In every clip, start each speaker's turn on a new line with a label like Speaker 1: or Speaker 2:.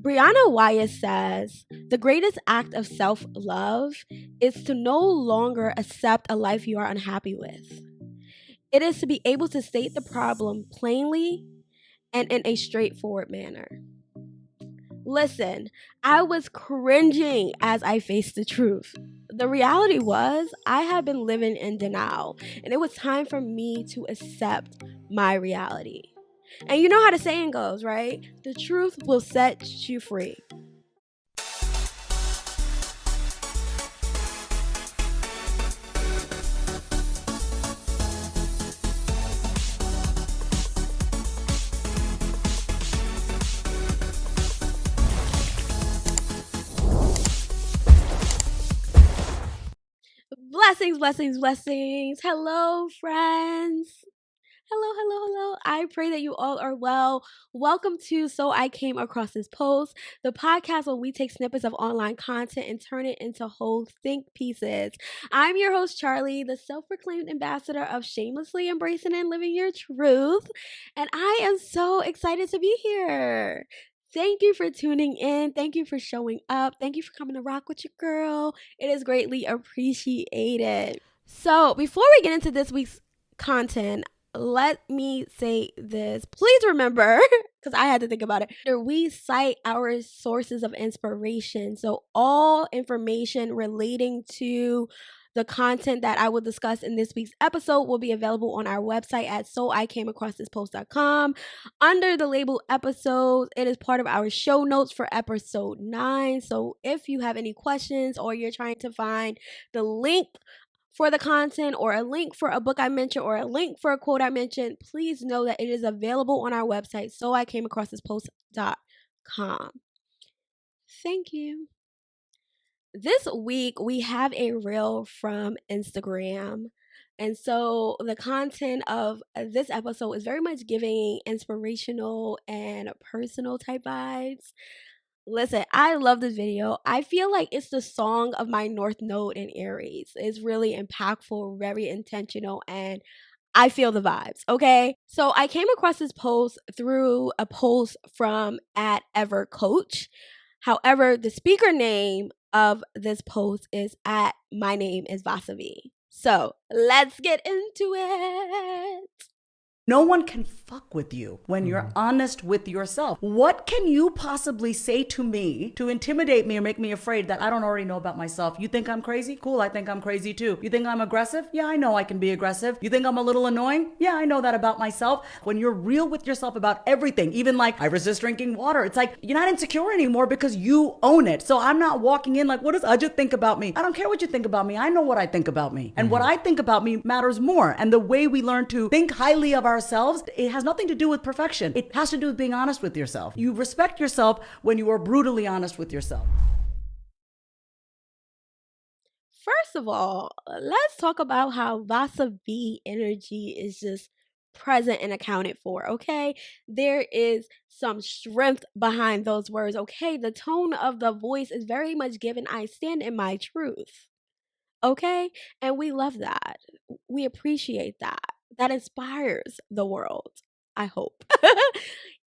Speaker 1: Brianna Wyatt says, the greatest act of self-love is to no longer accept a life you are unhappy with. It is to be able to state the problem plainly and in a straightforward manner. Listen, I was cringing as I faced the truth. The reality was, I had been living in denial, and it was time for me to accept my reality. And you know how the saying goes, right? The truth will set you free. Blessings, blessings, blessings. Hello, friends. Hello. I pray that you all are well. Welcome to So I Came Across This Post, the podcast where we take snippets of online content and turn it into whole think pieces. I'm your host, Charliie, the self-proclaimed ambassador of shamelessly embracing and living your truth. And I am so excited to be here. Thank you for tuning in. Thank you for showing up. Thank you for coming to rock with your girl. It is greatly appreciated. So before we get into this week's content, let me say this. Please remember, because I had to think about it, we cite our sources of inspiration. So all information relating to the content that I will discuss in this week's episode will be available on our website at soicameacrossthispodst.com. Under the label episodes, it is part of our show notes for episode 9. So if you have any questions or you're trying to find the link for the content or a link for a book I mentioned or a link for a quote I mentioned, please know that it is available on our website, soicameacrossthispodst.com. Thank you. This week, we have a reel from Instagram. And so the content of this episode is very much giving inspirational and personal type vibes. Listen, I love this video. I feel like it's the song of my North Node in Aries. It's really impactful, very intentional, and I feel the vibes, okay? So I came across this post through a post from @evercoach. However, the speaker name of this post is @mynameisvasavi. So let's get into it.
Speaker 2: No one can fuck with you when you're honest with yourself. What can you possibly say to me to intimidate me or make me afraid that I don't already know about myself? You think I'm crazy? Cool, I think I'm crazy too. You think I'm aggressive? Yeah, I know I can be aggressive. You think I'm a little annoying? Yeah, I know that about myself. When you're real with yourself about everything, even like I resist drinking water, it's like you're not insecure anymore because you own it. So I'm not walking in like, what does Ajit think about me? I don't care what you think about me. I know what I think about me. And what I think about me matters more. And the way we learn to think highly of ourselves, it has nothing to do with perfection. It has to do with being honest with yourself. You respect yourself when you are brutally honest with yourself.
Speaker 1: First of all, let's talk about how Vasavi energy is just present and accounted for, okay? There is some strength behind those words, okay? The tone of the voice is very much given, I stand in my truth, okay? And we love that. We appreciate that. That inspires the world, I hope.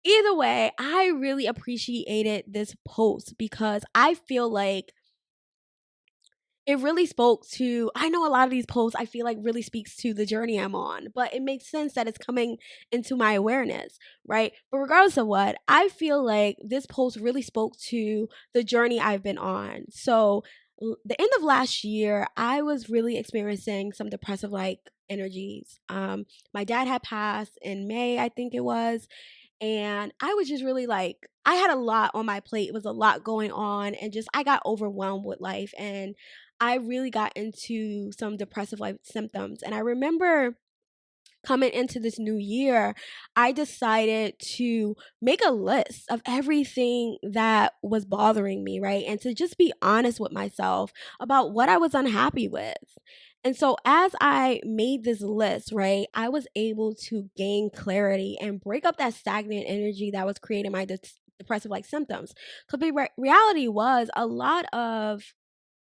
Speaker 1: Either way, I really appreciated this post because I feel like it really spoke to, I know a lot of these posts I feel like really speaks to the journey I'm on, but it makes sense that it's coming into my awareness, right? But regardless of what, I feel like this post really spoke to the journey I've been on. So the end of last year, I was really experiencing some depressive like energies. My dad had passed in May, I think it was. And I was just really like, I had a lot on my plate. It was a lot going on. And just, I got overwhelmed with life. And I really got into some depressive like symptoms. And I remember coming into this new year, I decided to make a list of everything that was bothering me, right? And to just be honest with myself about what I was unhappy with. And so as I made this list, right, I was able to gain clarity and break up that stagnant energy that was creating my depressive like symptoms. Because the reality was a lot of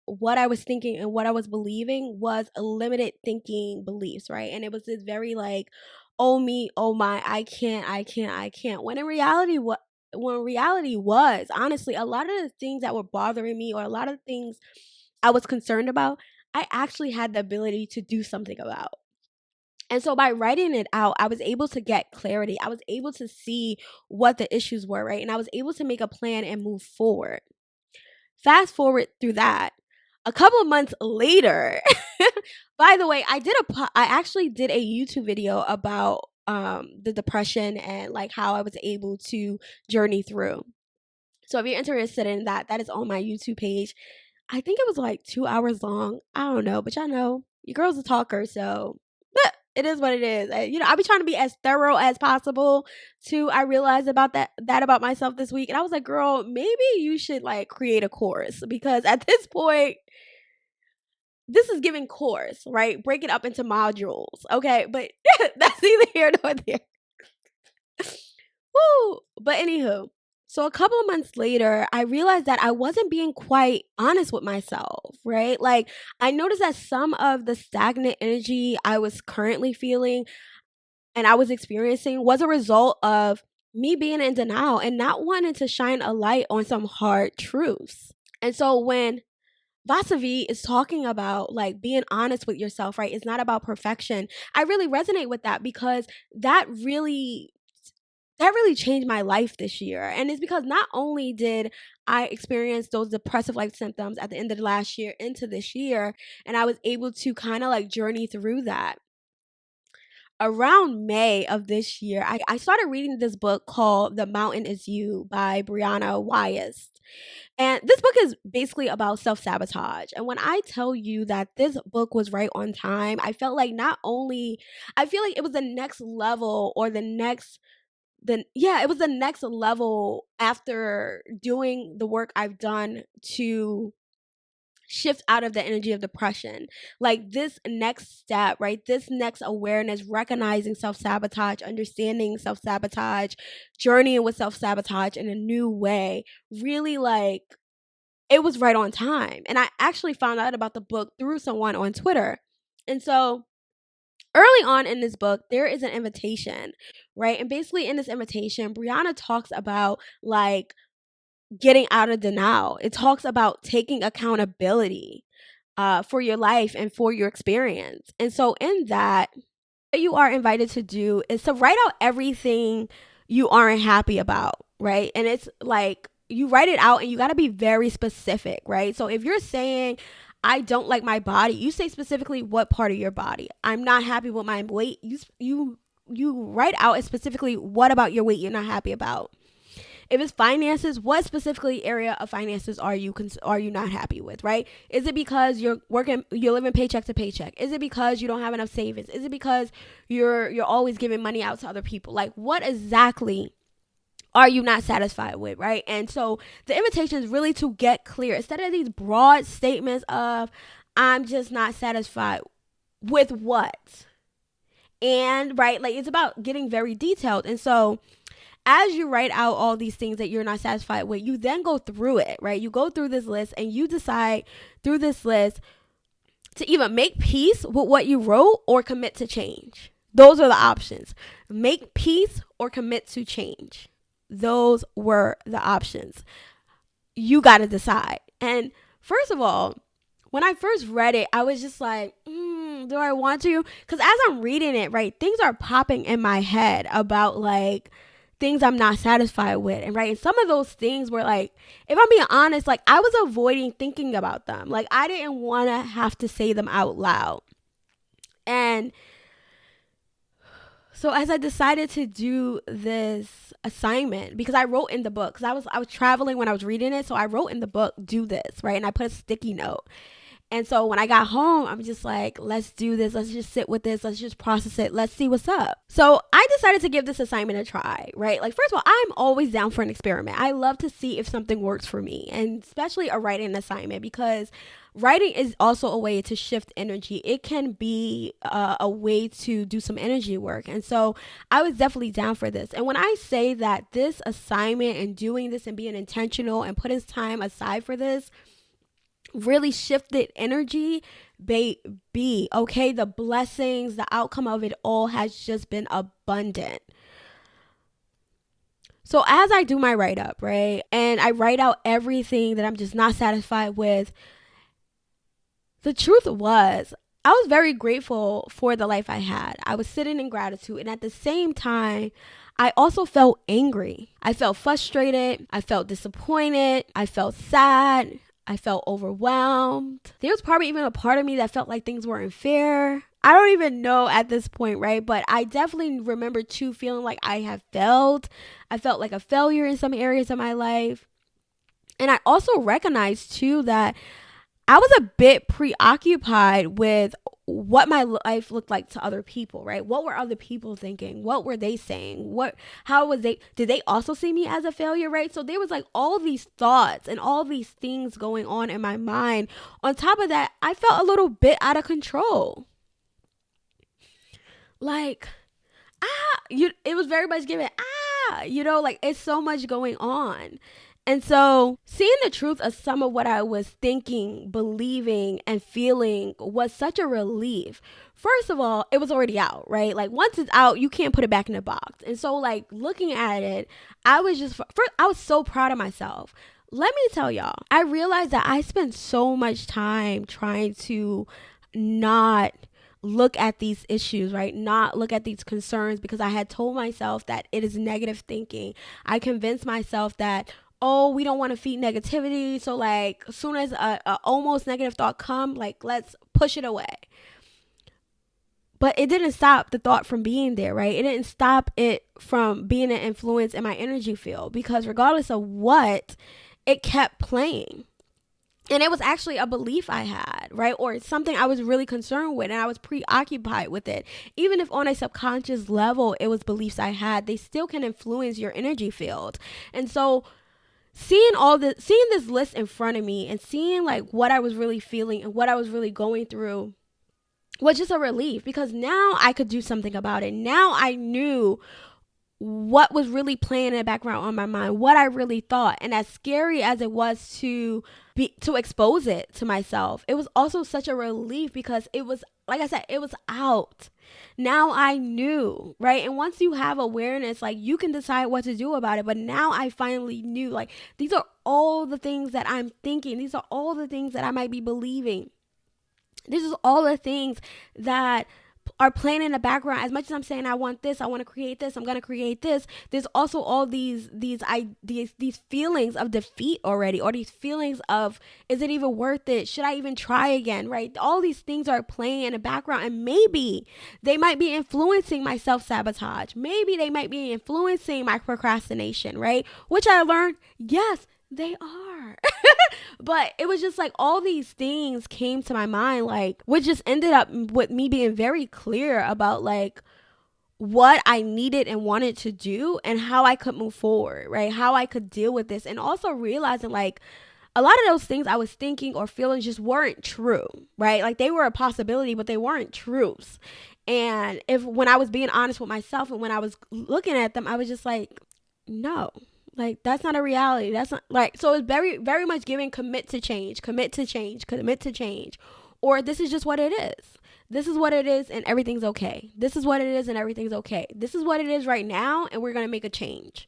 Speaker 1: what I was thinking and what I was believing was a limited thinking beliefs, right? And it was this very like, oh me, oh my, I can't. When in reality, when reality was, honestly, a lot of the things that were bothering me or a lot of the things I was concerned about, I actually had the ability to do something about. And so by writing it out, I was able to get clarity. I was able to see what the issues were, right? And I was able to make a plan and move forward. Fast forward through that. A couple of months later, by the way, I actually did a YouTube video about the depression and like how I was able to journey through. So if you're interested in that, that is on my YouTube page. I think it was like 2 hours long. I don't know, but y'all know your girl's a talker, so it is what it is. I be trying to be as thorough as possible too. I realized about that about myself this week, and I was like, girl, maybe you should like create a course, because at this point, this is giving course, right? Break it up into modules, okay? But that's neither here nor there. Woo! But anywho, so a couple of months later, I realized that I wasn't being quite honest with myself, right? Like, I noticed that some of the stagnant energy I was currently feeling and I was experiencing was a result of me being in denial and not wanting to shine a light on some hard truths. And so when Vasavi is talking about like being honest with yourself, right? It's not about perfection. I really resonate with that, because that really changed my life this year. And it's because not only did I experience those depressive like symptoms at the end of last year into this year, and I was able to kind of like journey through that. Around May of this year, I started reading this book called The Mountain Is You by Brianna Wyeth. And this book is basically about self-sabotage. And when I tell you that this book was right on time, I felt like I feel like it was the next level, or it was the next level after doing the work I've done to shift out of the energy of depression. Like this next step, right? This next awareness, recognizing self-sabotage, understanding self-sabotage, journeying with self-sabotage in a new way, really like it was right on time. And I actually found out about the book through someone on Twitter. And so early on in this book, there is an invitation, right? And basically in this invitation, Brianna talks about like getting out of denial. It talks about taking accountability for your life and for your experience. And so in that, what you are invited to do is to write out everything you aren't happy about, right? And it's like you write it out and you got to be very specific, right? So if you're saying, I don't like my body, you say specifically what part of your body. I'm not happy with my weight. You write out specifically what about your weight you're not happy about. If it's finances, what specifically area of finances are you not happy with, right? Is it because you're living paycheck to paycheck? Is it because you don't have enough savings? Is it because you're always giving money out to other people? Like, what exactly are you not satisfied with, right? And so the invitation is really to get clear. Instead of these broad statements of, I'm just not satisfied with what? And, right, like it's about getting very detailed. And so as you write out all these things that you're not satisfied with, you then go through it, right? You go through this list and you decide through this list to either make peace with what you wrote or commit to change. Those are the options. Make peace or commit to change. Those were the options. You got to decide. And first of all, when I first read it, I was just like, do I want to? Because as I'm reading it, right, things are popping in my head about like things I'm not satisfied with. And right, and some of those things were like, if I'm being honest, like I was avoiding thinking about them. Like I didn't want to have to say them out loud. And so as I decided to do this assignment, because I wrote in the book, because I was traveling when I was reading it, so I wrote in the book, do this, right? And I put a sticky note. And so when I got home, I'm just like, let's do this. Let's just sit with this. Let's just process it. Let's see what's up. So I decided to give this assignment a try, right? Like, first of all, I'm always down for an experiment. I love to see if something works for me, and especially a writing assignment, because writing is also a way to shift energy. It can be a way to do some energy work. And so I was definitely down for this. And when I say that this assignment and doing this and being intentional and putting time aside for this really shifted energy, baby, okay, the blessings, the outcome of it all has just been abundant. So as I do my write up, right, and I write out everything that I'm just not satisfied with, the truth was, I was very grateful for the life I had. I was sitting in gratitude. And at the same time, I also felt angry. I felt frustrated. I felt disappointed. I felt sad. I felt overwhelmed. There was probably even a part of me that felt like things weren't fair. I don't even know at this point, right? But I definitely remember too feeling like I have failed. I felt like a failure in some areas of my life. And I also recognized too that I was a bit preoccupied with what my life looked like to other people, right? What were other people thinking? What were they saying? Did they also see me as a failure, right? So there was like all these thoughts and all these things going on in my mind. On top of that, I felt a little bit out of control. Like, it was very much given, like it's so much going on. And so seeing the truth of some of what I was thinking, believing, and feeling was such a relief. First of all, it was already out, right? Like once it's out, you can't put it back in the box. And so like looking at it, I was so proud of myself. Let me tell y'all, I realized that I spent so much time trying to not look at these issues, right? Not look at these concerns because I had told myself that it is negative thinking. I convinced myself that, oh, we don't want to feed negativity. So like as soon as a almost negative thought come, like let's push it away. But it didn't stop the thought from being there, right? It didn't stop it from being an influence in my energy field because regardless of what, it kept playing. And it was actually a belief I had, right? Or something I was really concerned with and I was preoccupied with it. Even if on a subconscious level, it was beliefs I had, they still can influence your energy field. And so seeing this list in front of me and seeing like what I was really feeling and what I was really going through was just a relief because now I could do something about it. Now I knew what was really playing in the background on my mind, what I really thought. And as scary as it was to expose it to myself, it was also such a relief because it was, like I said, it was out. Now I knew, right? And once you have awareness, like you can decide what to do about it. But now I finally knew, like, these are all the things that I'm thinking. These are all the things that I might be believing. This is all the things that are playing in the background. As much as I'm saying I want this, I want to create this, I'm gonna create this, there's also all these feelings of defeat already, or these feelings of, is it even worth it, should I even try again, right? All these things are playing in the background, and maybe they might be influencing my self-sabotage, maybe they might be influencing my procrastination, right? Which I learned, yes, they are. But it was just like all these things came to my mind, like, which just ended up with me being very clear about like what I needed and wanted to do and how I could move forward, right? How I could deal with this. And also realizing like a lot of those things I was thinking or feeling just weren't true, right? Like they were a possibility, but they weren't truths. And when I was being honest with myself and when I was looking at them, I was just like, no, like that's not a reality. That's not like, so it's very, very much giving commit to change, commit to change, commit to change. Or this is just what it is. This is what it is and everything's okay. This is what it is and everything's okay. This is what it is right now and we're going to make a change.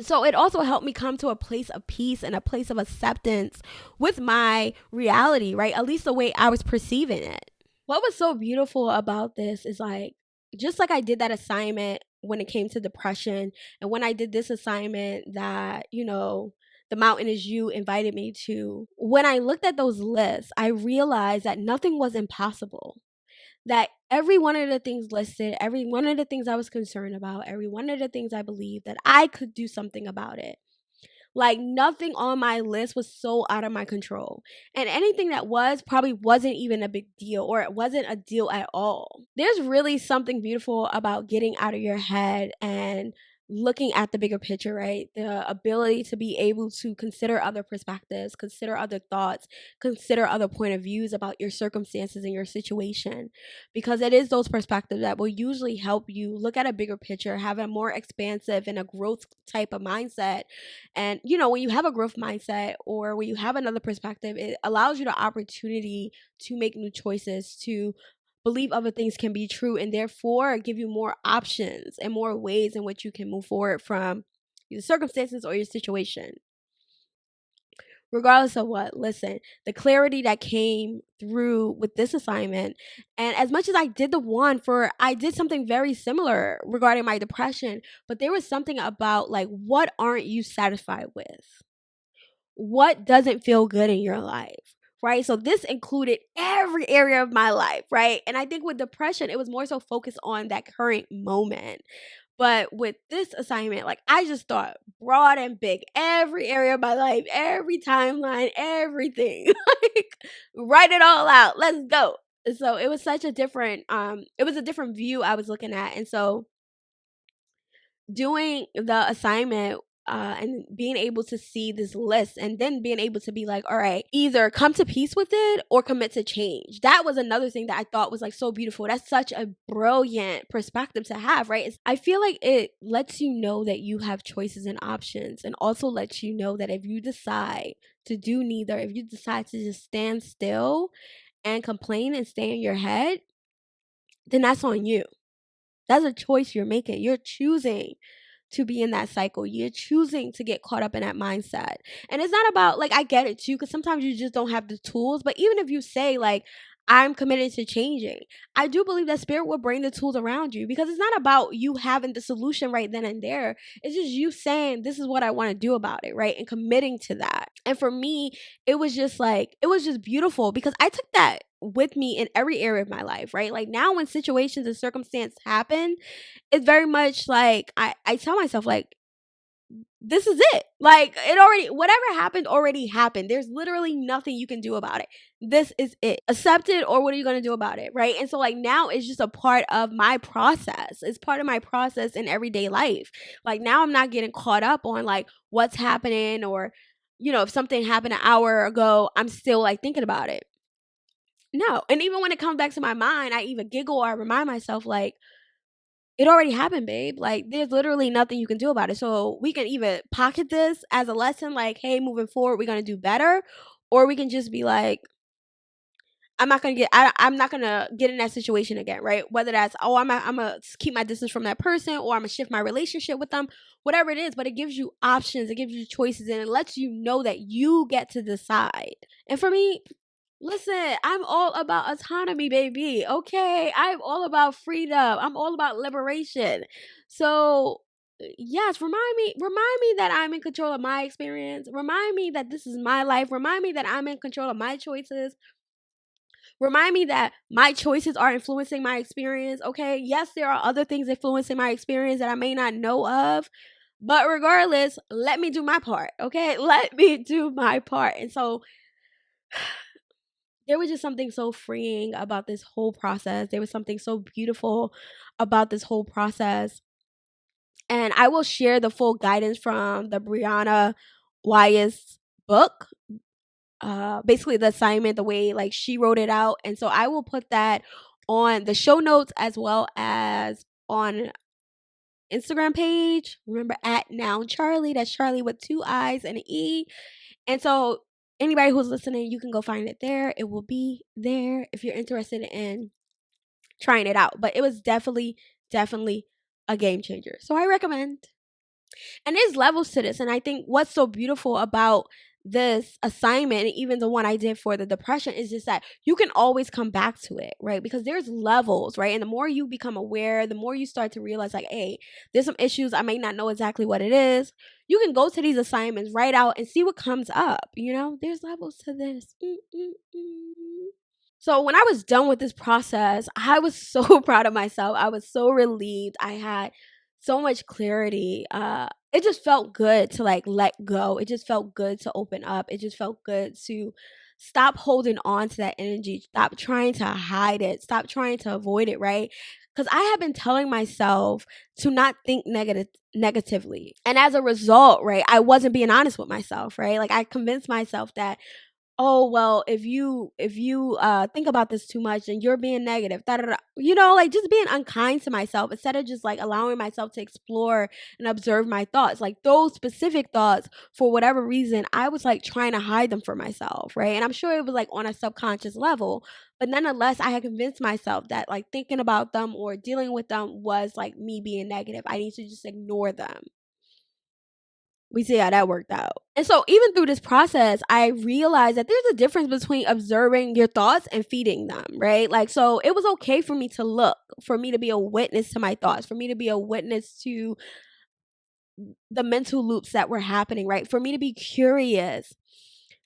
Speaker 1: So it also helped me come to a place of peace and a place of acceptance with my reality, right? At least the way I was perceiving it. What was so beautiful about this is like, just like I did that assignment when it came to depression, and when I did this assignment that, the Mountain is You invited me to, when I looked at those lists, I realized that nothing was impossible. That every one of the things listed, every one of the things I was concerned about, every one of the things I believed that I could do something about it. Like nothing on my list was so out of my control. And anything that was probably wasn't even a big deal, or it wasn't a deal at all. There's really something beautiful about getting out of your head and looking at the bigger picture, right? The ability to be able to consider other perspectives, consider other thoughts, consider other point of views about your circumstances and your situation. Because it is those perspectives that will usually help you look at a bigger picture, have a more expansive and a growth type of mindset. And, when you have a growth mindset or when you have another perspective, it allows you the opportunity to make new choices, to believe other things can be true, and therefore give you more options and more ways in which you can move forward from your circumstances or your situation. Regardless of what, listen, the clarity that came through with this assignment, and as much as I did something very similar regarding my depression, but there was something about like, what aren't you satisfied with? What doesn't feel good in your life? Right. So this included every area of my life. Right. And I think with depression, it was more so focused on that current moment. But with this assignment, like I just thought broad and big, every area of my life, every timeline, everything. Like write it all out. Let's go. So it was such a different it was a different view I was looking at. And so doing the assignment and being able to see this list and then being able to be like, all right, either come to peace with it or commit to change. That was another thing that I thought was like so beautiful. That's such a brilliant perspective to have, right? I feel like it lets you know that you have choices and options, and also lets you know that if you decide to do neither, if you decide to just stand still and complain and stay in your head, then that's on you. That's a choice you're making. You're choosing to be in that cycle. You're choosing to get caught up in that mindset. And it's not about, like, I get it too, because sometimes you just don't have the tools. But even if you say, like, I'm committed to changing, I do believe that spirit will bring the tools around you, because it's not about you having the solution right then and there. It's just you saying, this is what I want to do about it, right? And committing to that. And for me, it was just like, it was just beautiful, because I took that with me in every area of my life, right? Like now when situations and circumstances happen, it's very much like I tell myself, like, this is it. Like it already, whatever happened already happened. There's literally nothing you can do about it. This is it. Accept it, or what are you gonna do about it? Right. And so like now it's just a part of my process. It's part of my process in everyday life. Like now I'm not getting caught up on like what's happening, or if something happened an hour ago, I'm still like thinking about it. No. And even when it comes back to my mind, I even giggle, or I remind myself, like, it already happened, babe. Like, there's literally nothing you can do about it. So we can either pocket this as a lesson, like, hey, moving forward, we're going to do better. Or we can just be like, I'm not going to get in that situation again, right? Whether that's, oh, I'm going to keep my distance from that person, or I'm going to shift my relationship with them, whatever it is. But it gives you options, it gives you choices, and it lets you know that you get to decide. And for me, listen, I'm all about autonomy, baby. Okay. I'm all about freedom. I'm all about liberation. So, yes, remind me that I'm in control of my experience. Remind me that this is my life. Remind me that I'm in control of my choices. Remind me that my choices are influencing my experience. Okay. Yes, there are other things influencing my experience that I may not know of. But regardless, let me do my part. Okay. Let me do my part. And so there was just something so freeing about this whole process. There was something so beautiful about this whole process. And I will share the full guidance from the Brianna Wyeth book. Basically the assignment, the way like she wrote it out. And so I will put that on the show notes, as well as on Instagram page. Remember, at Now Charliie. That's Charliie with 2 I's and an E. And so anybody who's listening, you can go find it there. It will be there if you're interested in trying it out. But it was definitely a game changer. So I recommend. And there's levels to this. And I think what's so beautiful about this assignment, and even the one I did for the depression, is just that you can always come back to it, right? Because there's levels, right? And the more you become aware, the more you start to realize, like, hey, there's some issues. I may not know exactly what it is. You can go to these assignments, write out, and see what comes up. There's levels to this. So when I was done with this process, I was so proud of myself. I was so relieved. I had so much clarity. It just felt good to like let go. It just felt good to open up. It just felt good to stop holding on to that energy. Stop trying to hide it. Stop trying to avoid it, right? Because I have been telling myself to not think negatively. And as a result, right, I wasn't being honest with myself, right? Like I convinced myself that, oh well, if you think about this too much and you're being negative, da, da, da. Like just being unkind to myself, instead of just like allowing myself to explore and observe my thoughts, like those specific thoughts. For whatever reason, I was like trying to hide them from myself, right? And I'm sure it was like on a subconscious level, but nonetheless, I had convinced myself that like thinking about them or dealing with them was like me being negative. I need to just ignore them. We see how that worked out. And so even through this process, I realized that there's a difference between observing your thoughts and feeding them, right? Like, so it was okay for me to look, for me to be a witness to my thoughts, for me to be a witness to the mental loops that were happening, right? For me to be curious.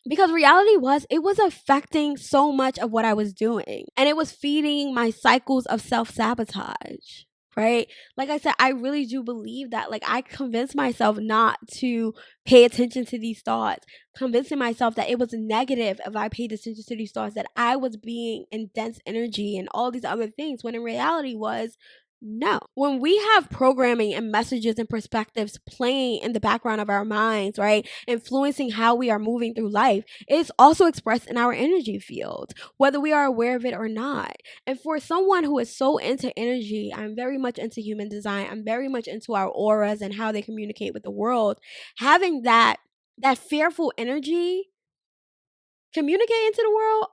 Speaker 1: Because reality was, it was affecting so much of what I was doing. And it was feeding my cycles of self-sabotage, right? Like I said, I really do believe that. Like, I convinced myself not to pay attention to these thoughts, convincing myself that it was negative if I paid attention to these thoughts, that I was being in dense energy and all these other things, when in reality was, no. When we have programming and messages and perspectives playing in the background of our minds, right, influencing how we are moving through life, it's also expressed in our energy field, whether we are aware of it or not. And for someone who is so into energy, I'm very much into human design. I'm very much into our auras and how they communicate with the world. Having that fearful energy communicating to the world,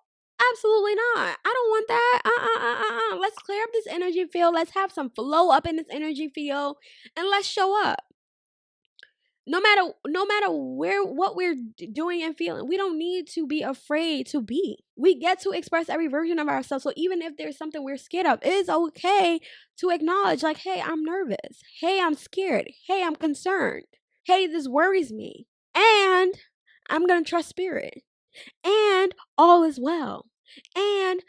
Speaker 1: absolutely not. I don't want that. Let's clear up this energy field. Let's have some flow up in this energy field, and let's show up. No matter what we're doing and feeling, we don't need to be afraid to be. We get to express every version of ourselves. So even if there's something we're scared of, it is okay to acknowledge, like, hey, I'm nervous. Hey, I'm scared. Hey, I'm concerned. Hey, this worries me. And I'm going to trust spirit. And all is well. And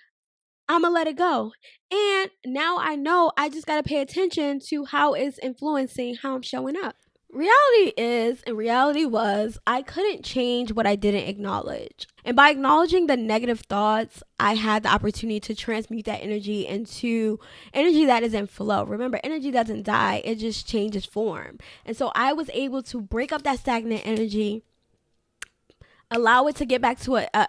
Speaker 1: I'm going to let it go. And now I know I just got to pay attention to how it's influencing how I'm showing up. Reality is, and reality was, I couldn't change what I didn't acknowledge. And by acknowledging the negative thoughts, I had the opportunity to transmute that energy into energy that is in flow. Remember, energy doesn't die, it just changes form. And so I was able to break up that stagnant energy, allow it to get back to a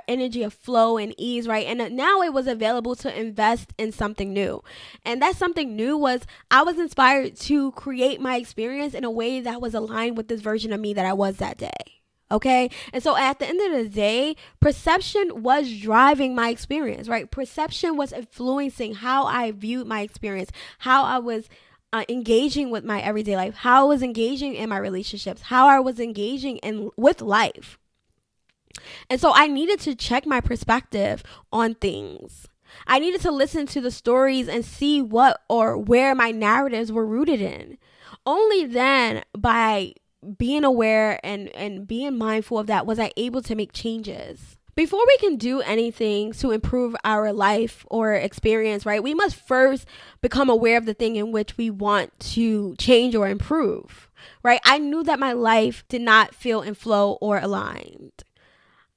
Speaker 1: energy of flow and ease, right? And now it was available to invest in something new. And that something new was, I was inspired to create my experience in a way that was aligned with this version of me that I was that day. Okay. And so at the end of the day, perception was driving my experience, right? Perception was influencing how I viewed my experience, how I was engaging with my everyday life, how I was engaging in my relationships, how I was engaging with life. And so I needed to check my perspective on things. I needed to listen to the stories and see what or where my narratives were rooted in. Only then, by being aware and being mindful of that, was I able to make changes. Before we can do anything to improve our life or experience, right, we must first become aware of the thing in which we want to change or improve, right? I knew that my life did not feel in flow or aligned.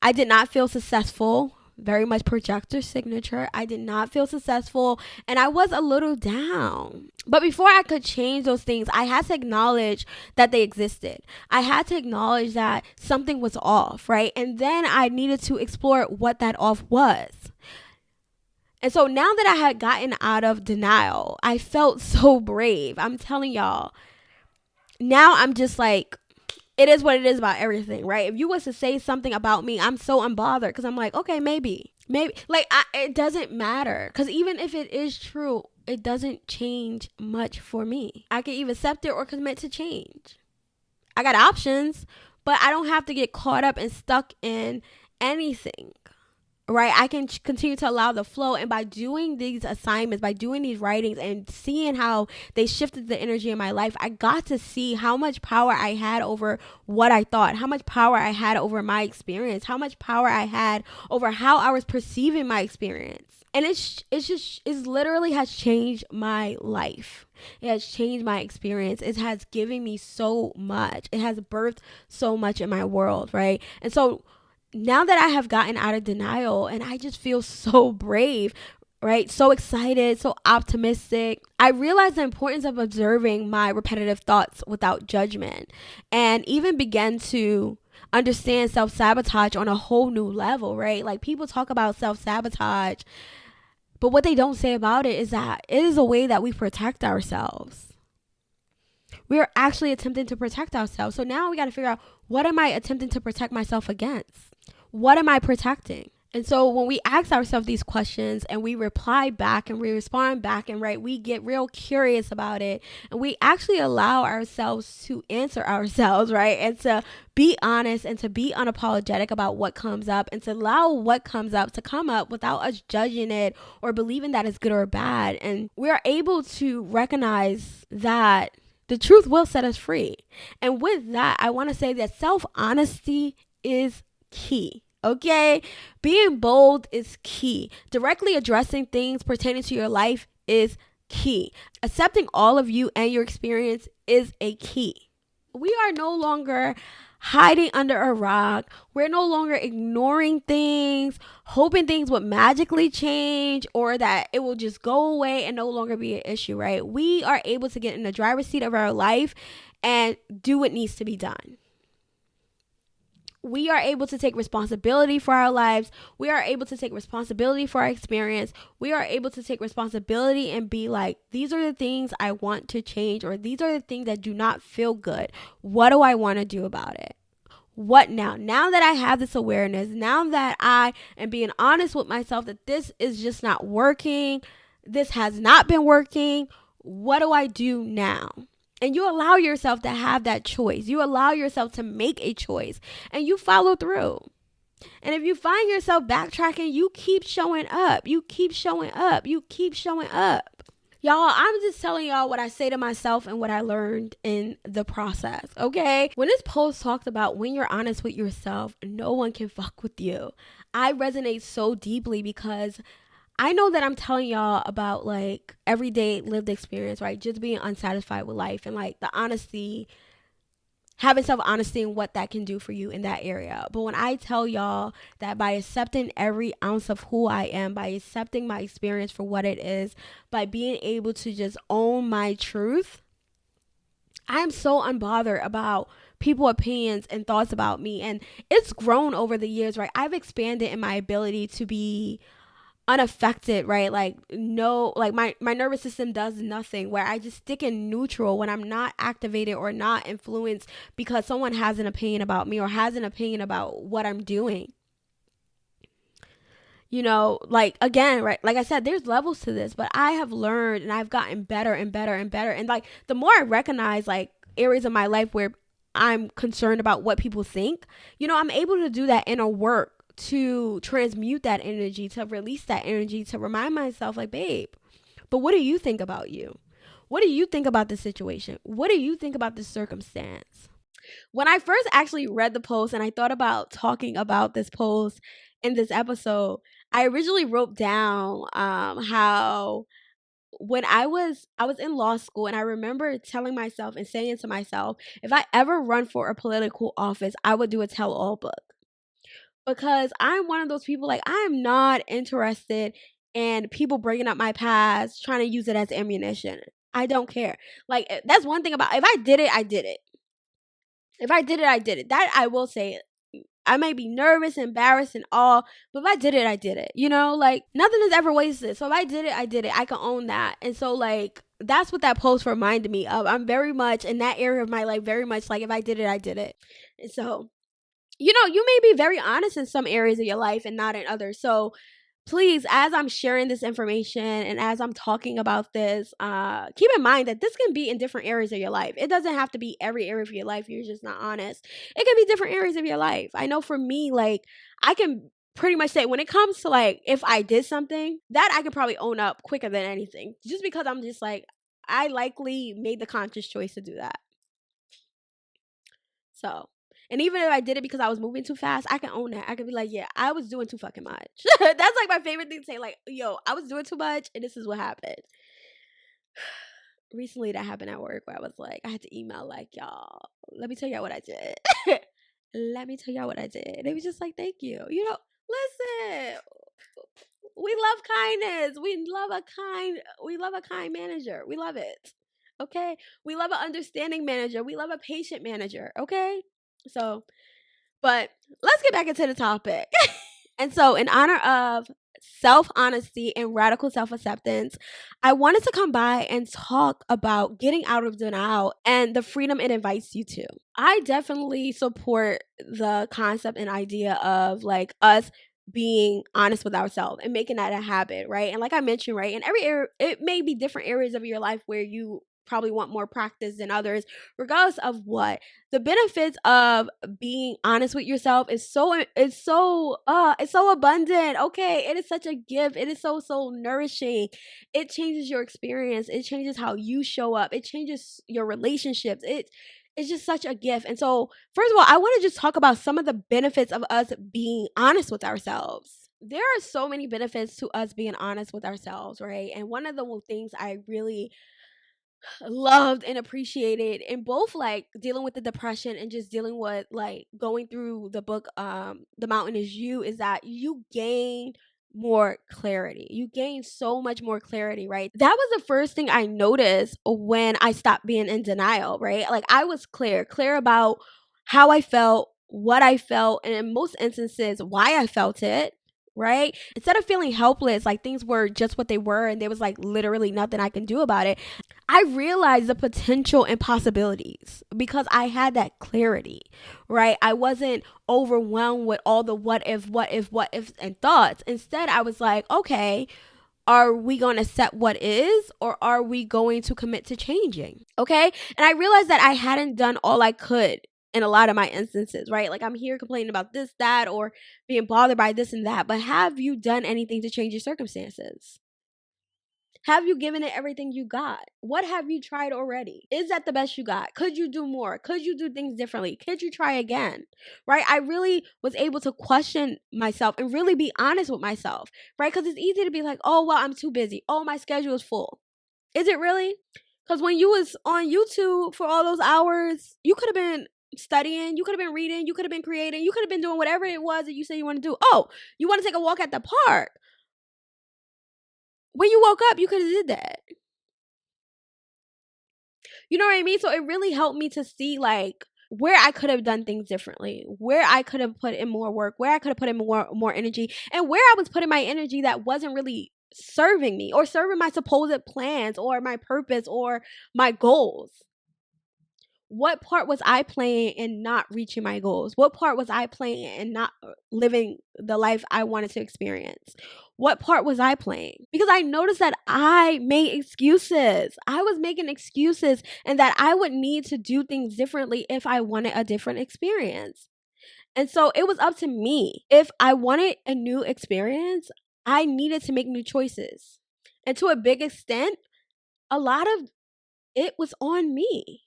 Speaker 1: I did not feel successful, very much projector signature. I did not feel successful, and I was a little down. But before I could change those things, I had to acknowledge that they existed. I had to acknowledge that something was off, right? And then I needed to explore what that off was. And so now that I had gotten out of denial, I felt so brave. I'm telling y'all. Now I'm just like, it is what it is about everything, right? If you was to say something about me, I'm so unbothered because I'm like, okay, maybe. Like, it doesn't matter, because even if it is true, it doesn't change much for me. I can either accept it or commit to change. I got options, but I don't have to get caught up and stuck in anything. Right? I can continue to allow the flow. And by doing these assignments, by doing these writings and seeing how they shifted the energy in my life, I got to see how much power I had over what I thought, how much power I had over my experience, how much power I had over how I was perceiving my experience. And it literally has changed my life. It has changed my experience. It has given me so much. It has birthed so much in my world, right? And so now that I have gotten out of denial, and I just feel so brave, right? So excited, so optimistic. I realized the importance of observing my repetitive thoughts without judgment, and even began to understand self-sabotage on a whole new level, right? Like, people talk about self-sabotage, but what they don't say about it is that it is a way that we protect ourselves. We are actually attempting to protect ourselves. So now we got to figure out, what am I attempting to protect myself against? What am I protecting? And so when we ask ourselves these questions and we reply back and we respond back and right, we get real curious about it and we actually allow ourselves to answer ourselves, right? And to be honest and to be unapologetic about what comes up and to allow what comes up to come up without us judging it or believing that it's good or bad. And we're able to recognize that the truth will set us free. And with that, I want to say that self-honesty is key. Okay? Being bold is key. Directly addressing things pertaining to your life is key. Accepting all of you and your experience is a key. We are no longer hiding under a rock. We're no longer ignoring things, hoping things would magically change or that it will just go away and no longer be an issue, right? We are able to get in the driver's seat of our life and do what needs to be done. We are able to take responsibility for our lives. We are able to take responsibility for our experience. We are able to take responsibility and be like, these are the things I want to change, or these are the things that do not feel good. What do I want to do about it? What now? Now that I have this awareness, now that I am being honest with myself that this is just not working, this has not been working, what do I do now? And you allow yourself to have that choice. You allow yourself to make a choice and you follow through. And if you find yourself backtracking, you keep showing up. You keep showing up. You keep showing up. Y'all, I'm just telling y'all what I say to myself and what I learned in the process, okay? When this post talks about when you're honest with yourself, no one can fuck with you. I resonate so deeply because I know that I'm telling y'all about like everyday lived experience, right? Just being unsatisfied with life and like the honesty, having self-honesty and what that can do for you in that area. But when I tell y'all that by accepting every ounce of who I am, by accepting my experience for what it is, by being able to just own my truth, I am so unbothered about people's opinions and thoughts about me. And it's grown over the years, right? I've expanded in my ability to be unaffected, right? Like no, like my nervous system does nothing, where I just stick in neutral when I'm not activated or not influenced because someone has an opinion about me or has an opinion about what I'm doing. You know, like again, right? Like I said, there's levels to this, but I have learned and I've gotten better and better and better. And like the more I recognize like areas of my life where I'm concerned about what people think, you know, I'm able to do that inner work to transmute that energy, to release that energy, to remind myself like, babe, but what do you think about you? What do you think about the situation? What do you think about this circumstance? When I first actually read the post and I thought about talking about this post in this episode, I originally wrote down how when I was in law school and I remember telling myself and saying to myself, if I ever run for a political office, I would do a tell all book. Because I'm one of those people, like, I'm not interested in people bringing up my past, trying to use it as ammunition. I don't care. Like, that's one thing about, if I did it, I did it. If I did it, I did it. That I will say. I may be nervous, embarrassed, and all, but if I did it, I did it. You know, like, nothing is ever wasted. So if I did it, I did it. I can own that. And so, like, that's what that post reminded me of. I'm very much in that area of my life, very much like, if I did it, I did it. And so, you know, you may be very honest in some areas of your life and not in others. So please, as I'm sharing this information and as I'm talking about this, keep in mind that this can be in different areas of your life. It doesn't have to be every area of your life. You're just not honest. It can be different areas of your life. I know for me, like, I can pretty much say when it comes to like, if I did something, that I could probably own up quicker than anything. Just because I'm just like, I likely made the conscious choice to do that. So, and even if I did it because I was moving too fast, I can own that. I can be like, yeah, I was doing too fucking much. That's like my favorite thing to say. Like, yo, I was doing too much and this is what happened. Recently that happened at work where I was like, I had to email like, y'all, let me tell y'all what I did. Let me tell y'all what I did. And they was just like, thank you. You know, listen, we love kindness. We love a kind manager. We love it. Okay? We love an understanding manager. We love a patient manager. Okay? So, but let's get back into the topic. And so, in honor of self-honesty and radical self-acceptance, I wanted to come by and talk about getting out of denial and the freedom it invites you to. I definitely support the concept and idea of like us being honest with ourselves and making that a habit, right? And like I mentioned, right, in every area, it may be different areas of your life where you probably want more practice than others, regardless of what. The benefits of being honest with yourself is it's so abundant. Okay, it is such a gift. It is so nourishing. It changes your experience. It changes how you show up. It changes your relationships. It's just such a gift. And so, first of all, I want to just talk about some of the benefits of us being honest with ourselves. There are so many benefits to us being honest with ourselves, right? And one of the things I really loved and appreciated in both like dealing with the depression and just dealing with like going through the book The Mountain Is You is that you gain more clarity. You gain so much more clarity, right? That was the first thing I noticed when I stopped being in denial, right? Like I was clear about how I felt, what I felt, and in most instances why I felt it, right? Instead of feeling helpless, like things were just what they were and there was like literally nothing I can do about it, I realized the potential and possibilities because I had that clarity, right? I wasn't overwhelmed with all the what if, and thoughts. Instead, I was like, okay, are we going to set what is or are we going to commit to changing? Okay. And I realized that I hadn't done all I could in a lot of my instances, right? Like I'm here complaining about this, that, or being bothered by this and that. But have you done anything to change your circumstances? Have you given it everything you got? What have you tried already? Is that the best you got? Could you do more? Could you do things differently? Could you try again? Right? I really was able to question myself and really be honest with myself, right? Because it's easy to be like, oh, well, I'm too busy. Oh, my schedule is full. Is it really? Because when you was on YouTube for all those hours, you could have been studying, you could have been reading, you could have been creating, you could have been doing whatever it was that you say you want to do. Oh, you want to take a walk at the park. When you woke up, you could have did that. You know what I mean? So it really helped me to see like where I could have done things differently, where I could have put in more work, where I could have put in more energy, and where I was putting my energy that wasn't really serving me or serving my supposed plans or my purpose or my goals. What part was I playing in not reaching my goals? What part was I playing in not living the life I wanted to experience? What part was I playing? Because I noticed that I made excuses. I was making excuses and that I would need to do things differently if I wanted a different experience. And so it was up to me. If I wanted a new experience, I needed to make new choices. And to a big extent, a lot of it was on me.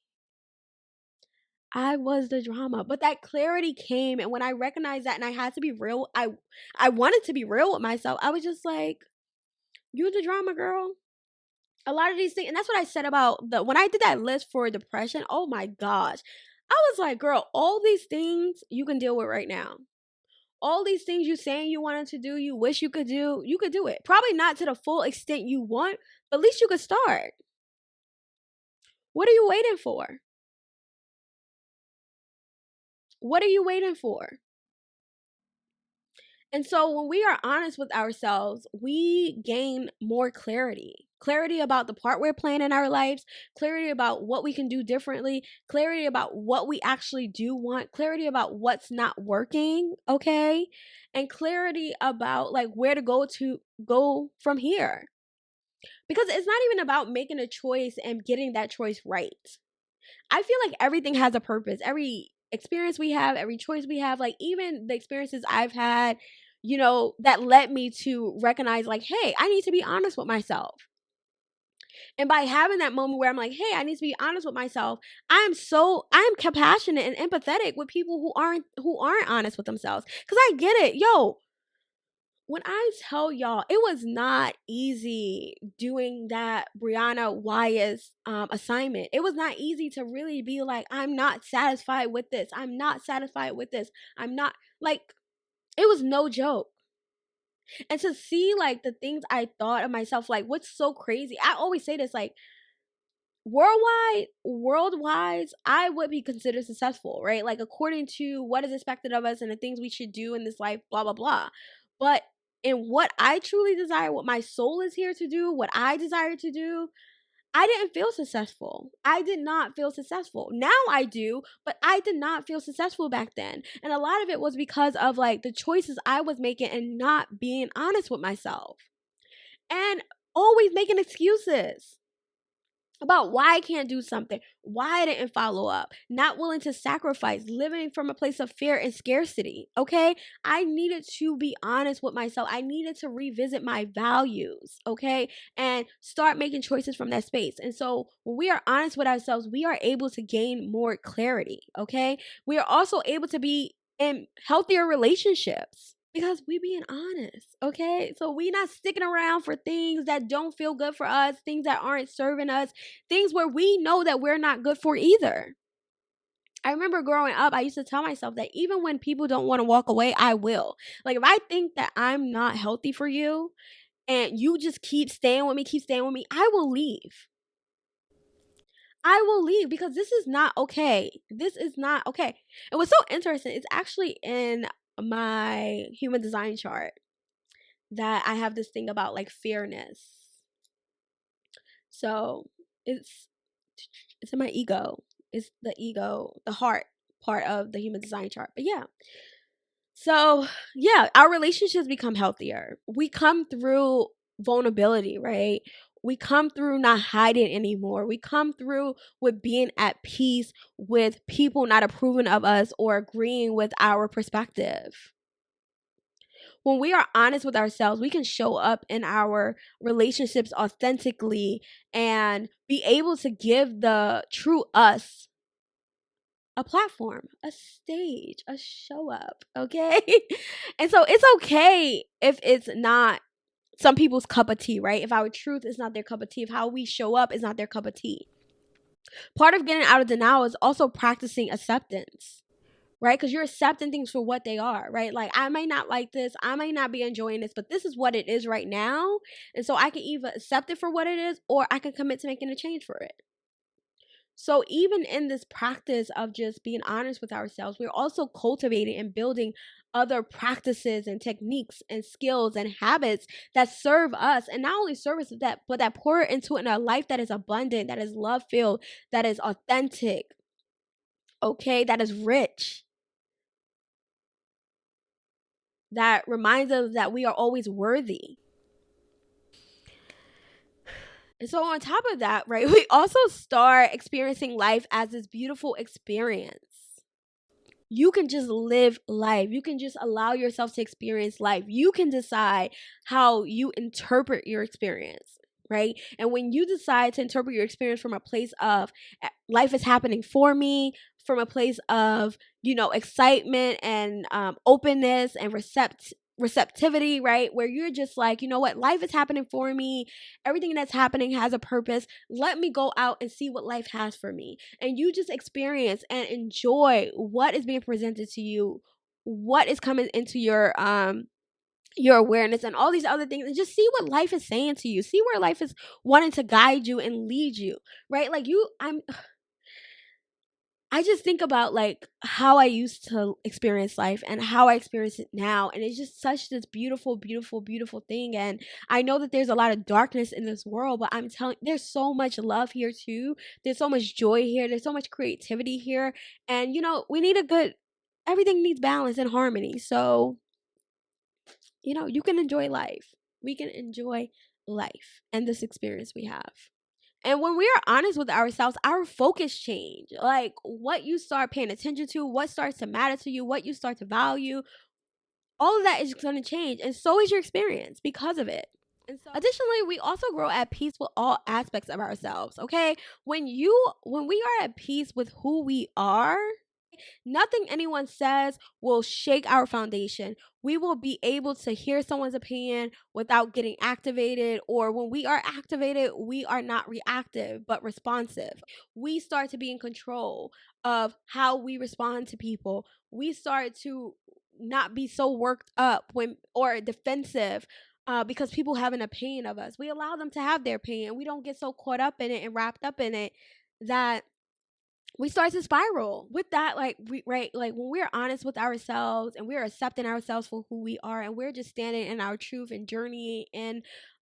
Speaker 1: I was the drama. But that clarity came and when I recognized that and I had to be real, I wanted to be real with myself. I was just like, you're the drama girl. A lot of these things, and that's what I said about the when I did that list for depression, oh my gosh. I was like, girl, all these things you can deal with right now. All these things you saying you wanted to do, you wish you could do it. Probably not to the full extent you want, but at least you could start. What are you waiting for? What are you waiting for? And so when we are honest with ourselves, we gain more clarity. Clarity about the part we're playing in our lives, clarity about what we can do differently, clarity about what we actually do want, clarity about what's not working, okay? And clarity about like where to go from here. Because it's not even about making a choice and getting that choice right. I feel like everything has a purpose. Every experience we have, every choice we have, like even the experiences I've had, that led me to recognize like, hey, I need to be honest with myself. And by having that moment where I'm like, hey, I need to be honest with myself, I'm compassionate and empathetic with people who aren't honest with themselves. Cause I get it. Yo, when I tell y'all, it was not easy doing that Brianna Wyeth assignment. It was not easy to really be like, I'm not satisfied with this. I'm not satisfied with this. I'm not like, it was no joke. And to see like the things I thought of myself, like what's so crazy. I always say this, like worldwide, I would be considered successful, right? Like according to what is expected of us and the things we should do in this life, blah, blah, blah. But in what I truly desire, what my soul is here to do, what I desire to do, I didn't feel successful. I did not feel successful. Now I do, but I did not feel successful back then. And a lot of it was because of like the choices I was making and not being honest with myself and always making excuses about why I can't do something, why I didn't follow up, not willing to sacrifice, living from a place of fear and scarcity. Okay. I needed to be honest with myself. I needed to revisit my values. Okay. And start making choices from that space. And so when we are honest with ourselves, we are able to gain more clarity. Okay. We are also able to be in healthier relationships because we being honest, okay? So we not sticking around for things that don't feel good for us, things that aren't serving us, things where we know that we're not good for either. I remember growing up, I used to tell myself that even when people don't want to walk away, I will. Like if I think that I'm not healthy for you and you just keep staying with me, I will leave. I will leave because this is not okay. This is not okay. And what's so interesting, it's actually in my human design chart that I have this thing about like fairness. So it's in my ego. It's the ego, the heart part of the human design chart. But yeah. So yeah, our relationships become healthier. We come through vulnerability, right? We come through not hiding anymore. We come through with being at peace with people not approving of us or agreeing with our perspective. When we are honest with ourselves, we can show up in our relationships authentically and be able to give the true us a platform, a stage, a show up, okay? And so it's okay if it's not some people's cup of tea, right? If our truth is not their cup of tea, if how we show up is not their cup of tea. Part of getting out of denial is also practicing acceptance, right? Because you're accepting things for what they are, right? Like, I may not like this, I may not be enjoying this, but this is what it is right now. And so I can either accept it for what it is or I can commit to making a change for it. So even in this practice of just being honest with ourselves, we're also cultivating and building other practices and techniques and skills and habits that serve us, and not only serve us that, but that pour into it in a life that is abundant, that is love filled, that is authentic, okay, that is rich, that reminds us that we are always worthy. And so on top of that, right, we also start experiencing life as this beautiful experience. You can just live life. You can just allow yourself to experience life. You can decide how you interpret your experience, right? And when you decide to interpret your experience from a place of life is happening for me, from a place of, excitement and openness and receptivity, right? Where you're just like, you know what, life is happening for me. Everything that's happening has a purpose. Let me go out and see what life has for me. And you just experience and enjoy what is being presented to you, what is coming into your awareness and all these other things, and just see what life is saying to you. See where life is wanting to guide you and lead you, right? Like I just think about like how I used to experience life and how I experience it now. And it's just such this beautiful, beautiful, beautiful thing. And I know that there's a lot of darkness in this world, but I'm telling there's so much love here too. There's so much joy here. There's so much creativity here. And we need everything needs balance and harmony. So, you can enjoy life. We can enjoy life and this experience we have. And when we are honest with ourselves, our focus change. Like what you start paying attention to, what starts to matter to you, what you start to value, all of that is going to change. And so is your experience because of it. And so additionally, we also grow at peace with all aspects of ourselves. Okay. When we are at peace with who we are, nothing anyone says will shake our foundation. We will be able to hear someone's opinion without getting activated, or when we are activated, we are not reactive but responsive. We start to be in control of how we respond to people. We start to not be so worked up or defensive because people have an opinion of us. We allow them to have their opinion. We don't get so caught up in it and wrapped up in it that we start to spiral with that. Like like when we're honest with ourselves and we're accepting ourselves for who we are, and we're just standing in our truth and journey in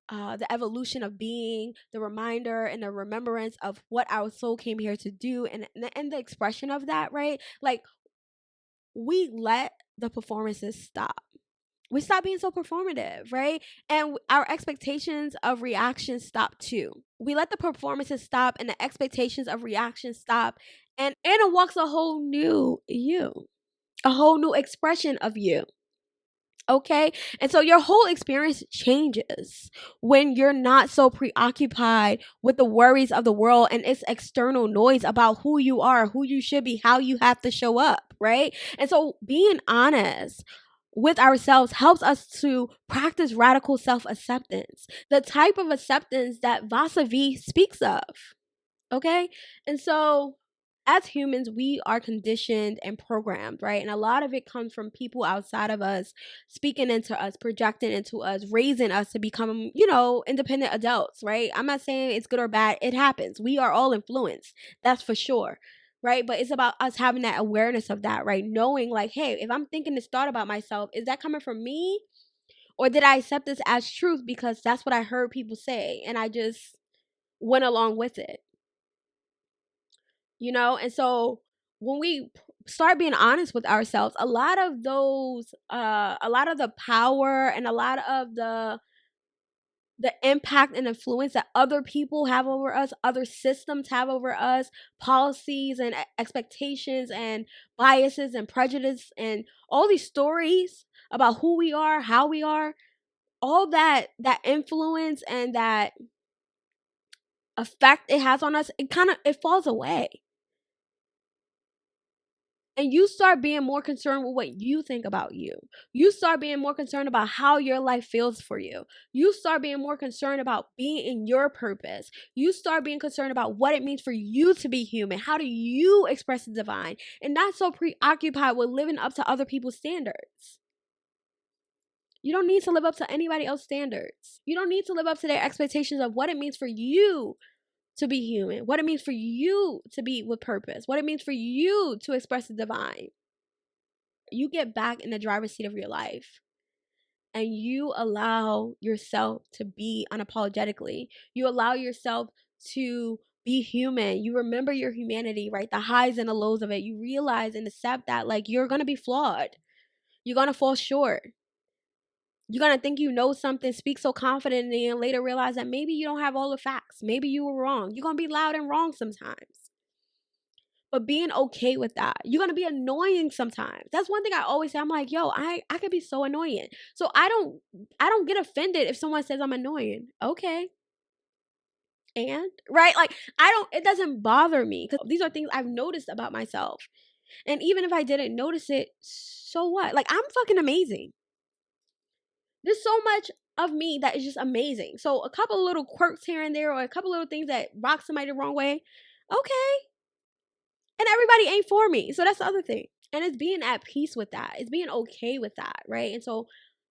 Speaker 1: the evolution of being, the reminder and the remembrance of what our soul came here to do, and the expression of that, right? Like, we let the performances stop. We stop being so performative, right? And our expectations of reaction stop too. We let the performances stop and the expectations of reaction stop, and Anna walks a whole new you, a whole new expression of you. Okay. And so your whole experience changes when you're not so preoccupied with the worries of the world and its external noise about who you are, who you should be, how you have to show up. Right. And so being honest with ourselves helps us to practice radical self acceptance, the type of acceptance that Vasavi speaks of. Okay. And so as humans, we are conditioned and programmed, right? And a lot of it comes from people outside of us speaking into us, projecting into us, raising us to become, independent adults, right? I'm not saying it's good or bad. It happens. We are all influenced. That's for sure. Right. But it's about us having that awareness of that, right? Knowing like, hey, if I'm thinking this thought about myself, is that coming from me? Or did I accept this as truth because that's what I heard people say and I just went along with it? And so when we start being honest with ourselves, a lot of the power and a lot of the impact and influence that other people have over us, other systems have over us, policies and expectations and biases and prejudice and all these stories about who we are, how we are, all that influence and that effect it has on us, it falls away. And you start being more concerned with what you think about you. You start being more concerned about how your life feels for you. You start being more concerned about being in your purpose. You start being concerned about what it means for you to be human. How do you express the divine? And not so preoccupied with living up to other people's standards. You don't need to live up to anybody else's standards. You don't need to live up to their expectations of what it means for you to be human, what it means for you to be with purpose, what it means for you to express the divine. You get back in the driver's seat of your life and you allow yourself to be unapologetically. You allow yourself to be human. You remember your humanity, right? The highs and the lows of it. You realize and accept that like you're going to be flawed. You're going to fall short. You're going to think you know something, speak so confidently, and later realize that maybe you don't have all the facts. Maybe you were wrong. You're going to be loud and wrong sometimes. But being okay with that. You're going to be annoying sometimes. That's one thing I always say. I'm like, yo, I could be so annoying. So I don't get offended if someone says I'm annoying. Okay. And, right? Like, it doesn't bother me because these are things I've noticed about myself. And even if I didn't notice it, so what? Like, I'm fucking amazing. There's so much of me that is just amazing. So a couple of little quirks here and there or a couple of little things that rock somebody the wrong way, okay. And everybody ain't for me. So that's the other thing. And it's being at peace with that. It's being okay with that, right? And so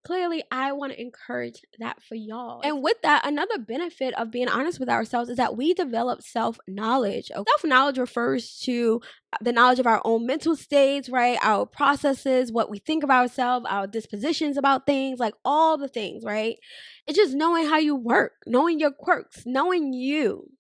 Speaker 1: clearly I want to encourage that for y'all. And with that, another benefit of being honest with ourselves is that we develop self-knowledge. Self-knowledge refers to the knowledge of our own mental states, right? Our processes, what we think of ourselves, our dispositions about things, like all the things, right? It's just knowing how you work, knowing your quirks, knowing you.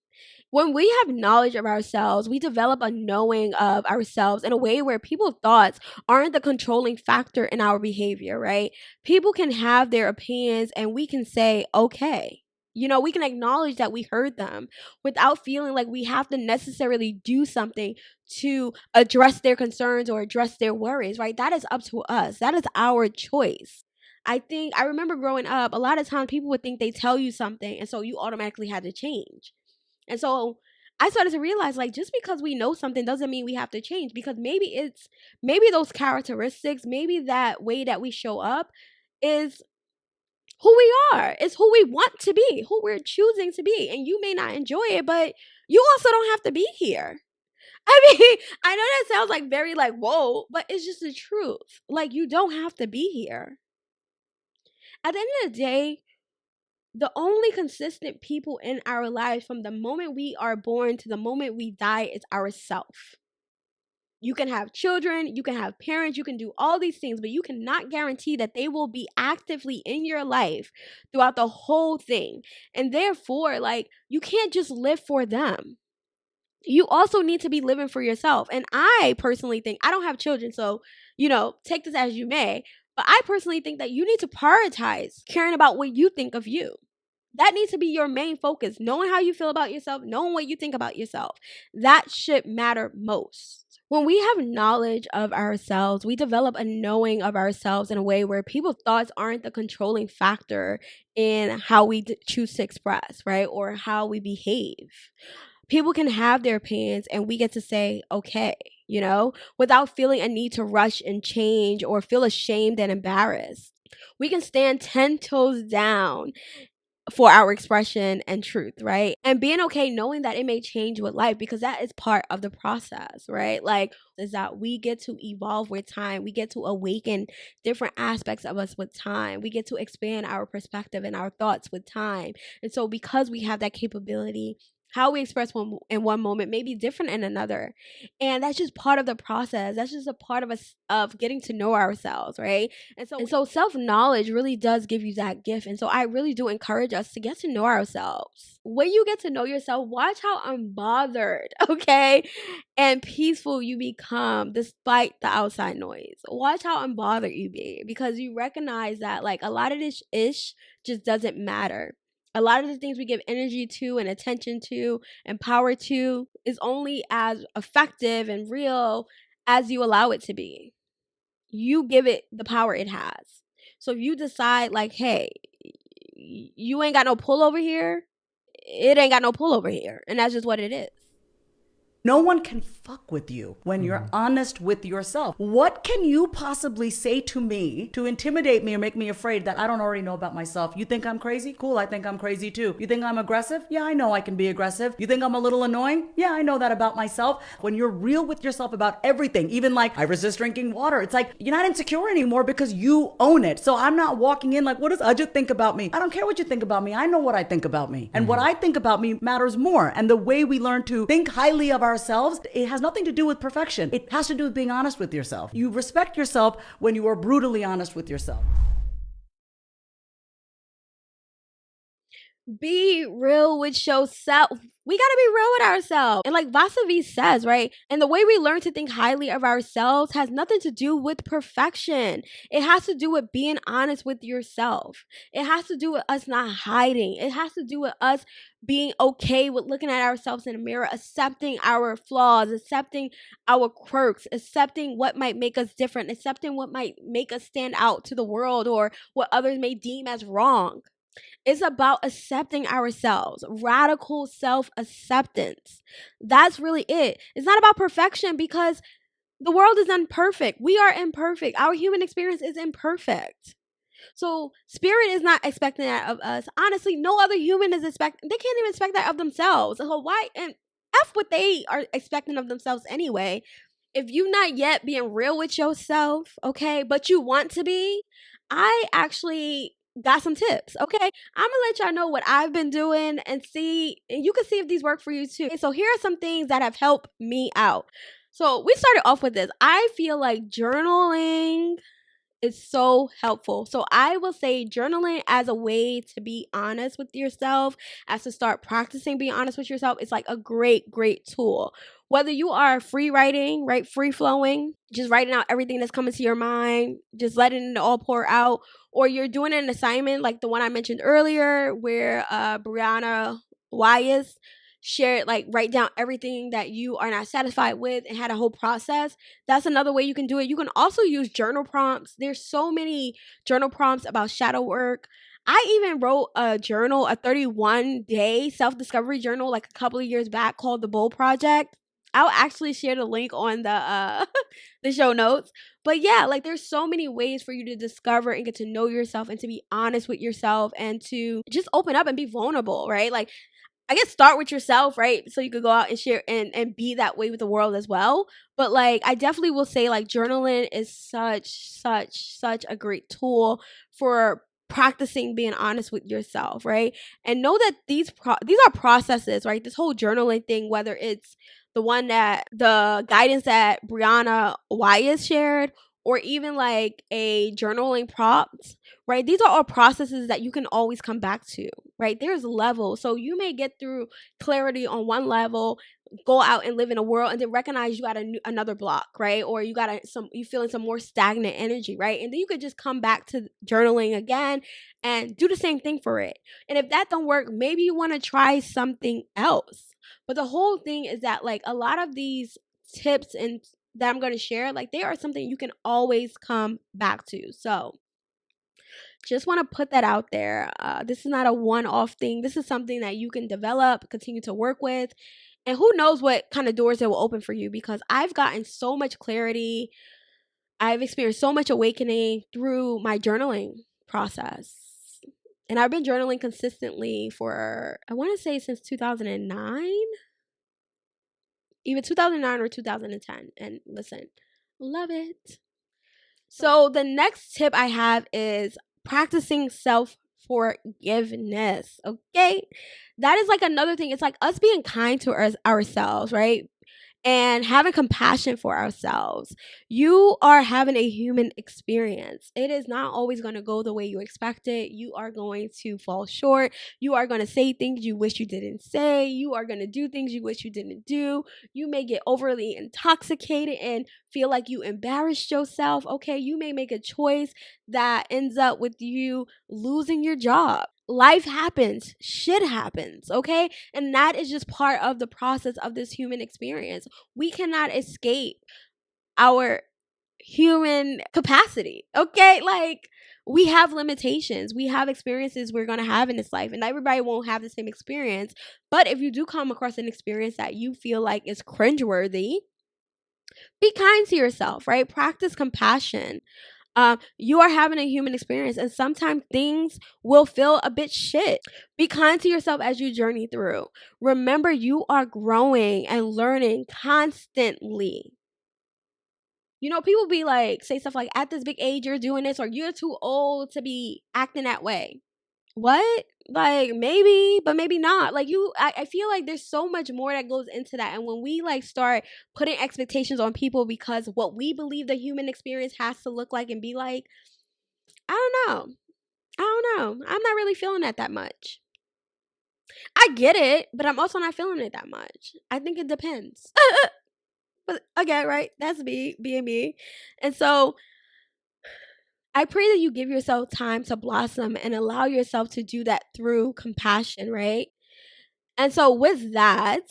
Speaker 1: When we have knowledge of ourselves, we develop a knowing of ourselves in a way where people's thoughts aren't the controlling factor in our behavior, right? People can have their opinions and we can say, okay. We can acknowledge that we heard them without feeling like we have to necessarily do something to address their concerns or address their worries, right? That is up to us. That is our choice. I remember growing up, a lot of times people would think they tell you something and so you automatically had to change. And so I started to realize like just because we know something doesn't mean we have to change, because maybe those characteristics, maybe that way that we show up is who we are. It's who we want to be, who we're choosing to be. And you may not enjoy it, but you also don't have to be here. I mean, I know that sounds like very like, whoa, but it's just the truth. Like you don't have to be here. At the end of the day, the only consistent people in our lives from the moment we are born to the moment we die is ourself. You can have children, you can have parents, you can do all these things, but you cannot guarantee that they will be actively in your life throughout the whole thing. And therefore, like, you can't just live for them. You also need to be living for yourself. And I personally think, I don't have children, so, take this as you may, but I personally think that you need to prioritize caring about what you think of you. That needs to be your main focus. Knowing how you feel about yourself, knowing what you think about yourself. That should matter most. When we have knowledge of ourselves, we develop a knowing of ourselves in a way where people's thoughts aren't the controlling factor in how we choose to express, right? Or how we behave. People can have their opinions and we get to say, okay, without feeling a need to rush and change or feel ashamed and embarrassed. We can stand 10 toes down for our expression and truth, right? And being okay knowing that it may change with life, because that is part of the process, right? Like, is that we get to evolve with time. We get to awaken different aspects of us with time. We get to expand our perspective and our thoughts with time. And so because we have that capability, how we express in one moment may be different in another. And that's just part of the process. That's just a part of us of getting to know ourselves, right? And so self-knowledge really does give you that gift. And so I really do encourage us to get to know ourselves. When you get to know yourself, watch how unbothered, okay, and peaceful you become despite the outside noise. Watch how unbothered you be, because you recognize that, like, a lot of this ish just doesn't matter. A lot of the things we give energy to and attention to and power to is only as effective and real as you allow it to be. You give it the power it has. So if you decide, like, hey, you ain't got no pull over here, it ain't got no pull over here. And that's just what it is.
Speaker 2: No one can fuck with you when you're honest with yourself. What can you possibly say to me to intimidate me or make me afraid that I don't already know about myself? You think I'm crazy? Cool, I think I'm crazy too. You think I'm aggressive? Yeah, I know I can be aggressive. You think I'm a little annoying? Yeah, I know that about myself. When you're real with yourself about everything, even like I resist drinking water, it's like you're not insecure anymore because you own it. So I'm not walking in like, what does Ajit think about me? I don't care what you think about me. I know what I think about me. And what I think about me matters more. And the way we learn to think highly of ourselves, it has nothing to do with perfection. It has to do with being honest with yourself. You respect yourself when you are brutally honest with yourself.
Speaker 1: Be real with yourself. We gotta be real with ourselves. And like Vasavi says, right? And the way we learn to think highly of ourselves has nothing to do with perfection. It has to do with being honest with yourself. It has to do with us not hiding. It has to do with us being okay with looking at ourselves in the mirror, accepting our flaws, accepting our quirks, accepting what might make us different, accepting what might make us stand out to the world or what others may deem as wrong. It's about accepting ourselves, radical self-acceptance. That's really it. It's not about perfection, because the world is imperfect. We are imperfect. Our human experience is imperfect. So spirit is not expecting that of us. Honestly, no other human is expecting. They can't even expect that of themselves. So why? And F what they are expecting of themselves anyway. If you not yet being real with yourself, okay, but you want to be, I actually got some tips, okay? I'm gonna let y'all know what I've been doing and you can see if these work for you too. So here are some things that have helped me out. So we started off with this. I feel like journaling is so helpful. So I will say journaling as a way to be honest with yourself, as to start practicing being honest with yourself, it's like a great, great tool. Whether you are free writing, right, free flowing, just writing out everything that's coming to your mind, just letting it all pour out, or you're doing an assignment like the one I mentioned earlier where Brianna Wyeth shared, like, write down everything that you are not satisfied with and had a whole process. That's another way you can do it. You can also use journal prompts. There's so many journal prompts about shadow work. I even wrote a journal, a 31-day self-discovery journal, like a couple of years back, called the Bold Project. I'll actually share the link on the the show notes. But yeah, like, there's so many ways for you to discover and get to know yourself and to be honest with yourself and to just open up and be vulnerable, right? Like, I guess start with yourself, right? So you could go out and share and be that way with the world as well. But like, I definitely will say, like, journaling is such a great tool for practicing being honest with yourself, right? And know that these are processes, right? This whole journaling thing, whether it's the one that the guidance that Brianna Wyeth shared, or even like a journaling prompt, right? These are all processes that you can always come back to, right? There's levels. So you may get through clarity on one level, go out and live in a world, and then recognize you got another block, right? Or you feeling some more stagnant energy, right? And then you could just come back to journaling again and do the same thing for it. And if that don't work, maybe you want to try something else. But the whole thing is that like a lot of these tips and that I'm going to share, like they are something you can always come back to. So just want to put that out there. This is not a one-off thing. This is something that you can develop, continue to work with, and who knows what kind of doors it will open for you, because I've gotten so much clarity. I've experienced so much awakening through my journaling process. And I've been journaling consistently for, I want to say, since 2009, either 2009 or 2010. And listen, love it. So the next tip I have is practicing self-forgiveness, okay? That is like another thing. It's like us being kind to ourselves, right? And having compassion for ourselves. You are having a human experience. It is not always going to go the way you expect it. You are going to fall short. You are going to say things you wish you didn't say. You are going to do things you wish you didn't do. You may get overly intoxicated and feel like you embarrassed yourself. Okay, you may make a choice that ends up with you losing your job. Life happens, shit happens, okay? And that is just part of the process of this human experience. We cannot escape our human capacity, okay? Like, we have limitations. We have experiences we're going to have in this life, and everybody won't have the same experience. But if you do come across an experience that you feel like is cringeworthy, be kind to yourself, right? Practice compassion. You are having a human experience, and sometimes things will feel a bit shit. Be kind to yourself as you journey through. Remember, you are growing and learning constantly. You know, people be like, say stuff like, at this big age, you're doing this, or you're too old to be acting that way. What? Like, maybe, but maybe not. Like, I feel like there's so much more that goes into that. And when we like start putting expectations on people because what we believe the human experience has to look like and be like, I don't know. I don't know. I'm not really feeling that much. I get it, but I'm also not feeling it that much. I think it depends. But again, right? That's me being me. And so I pray that you give yourself time to blossom and allow yourself to do that through compassion, right? And so with that,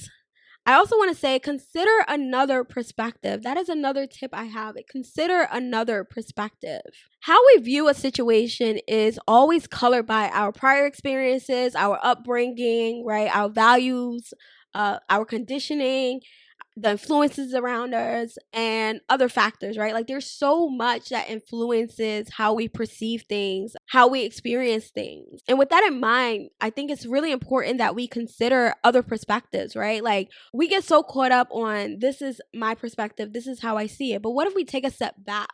Speaker 1: I also want to say consider another perspective. That is another tip I have. Consider another perspective. How we view a situation is always colored by our prior experiences, our upbringing, right? Our values, our conditioning, the influences around us, and other factors, right? Like there's so much that influences how we perceive things, how we experience things. And with that in mind, I think it's really important that we consider other perspectives, right? Like we get so caught up on this is my perspective, this is how I see it. But what if we take a step back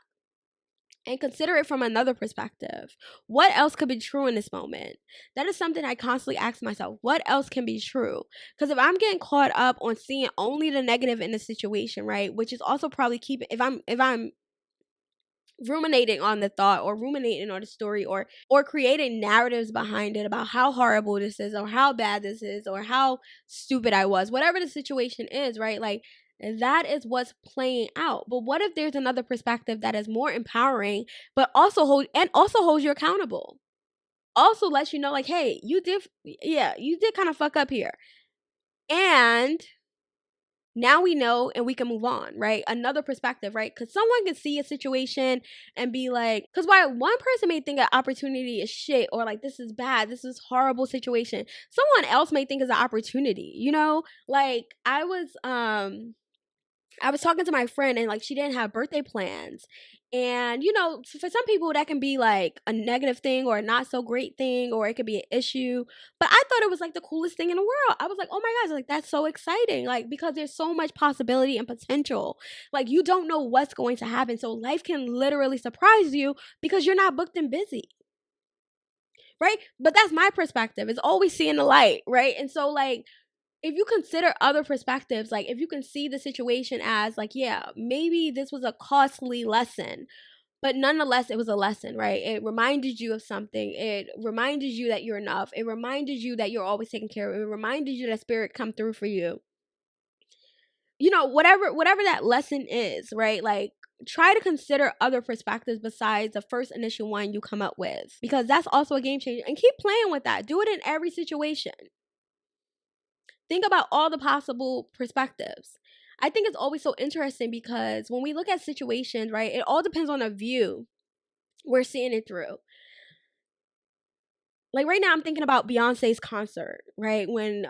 Speaker 1: and consider it from another perspective? What else could be true in this moment? That is something I constantly ask myself. What else can be true? Because if I'm getting caught up on seeing only the negative in the situation, right, which is also probably keeping, if I'm ruminating on the thought or ruminating on the story or creating narratives behind it about how horrible this is or how bad this is or how stupid I was, whatever the situation is, right? Like that is what's playing out. But what if there's another perspective that is more empowering, but also holds you accountable? Also lets you know, like, hey, you did kind of fuck up here. And now we know and we can move on, right? Another perspective, right? Because someone can see a situation and be like, because while one person may think an opportunity is shit or like this is bad, this is horrible situation, someone else may think it's an opportunity, you know? Like I was talking to my friend and like she didn't have birthday plans. And you know, for some people that can be like a negative thing or a not so great thing, or it could be an issue. But I thought it was like the coolest thing in the world. I was like, oh my gosh, like that's so exciting. Like because there's so much possibility and potential. Like you don't know what's going to happen. So life can literally surprise you because you're not booked and busy. Right? But that's my perspective. It's always seeing the light, right? And so like if you consider other perspectives, like if you can see the situation as like, yeah, maybe this was a costly lesson, but nonetheless, it was a lesson, right? It reminded you of something. It reminded you that you're enough. It reminded you that you're always taken care of. It reminded you that spirit come through for you. You know, whatever that lesson is, right? Like, try to consider other perspectives besides the first initial one you come up with, because that's also a game changer. And keep playing with that. Do it in every situation. Think about all the possible perspectives. I think it's always so interesting because when we look at situations, right, it all depends on the view we're seeing it through. Like right now I'm thinking about Beyonce's concert, right? When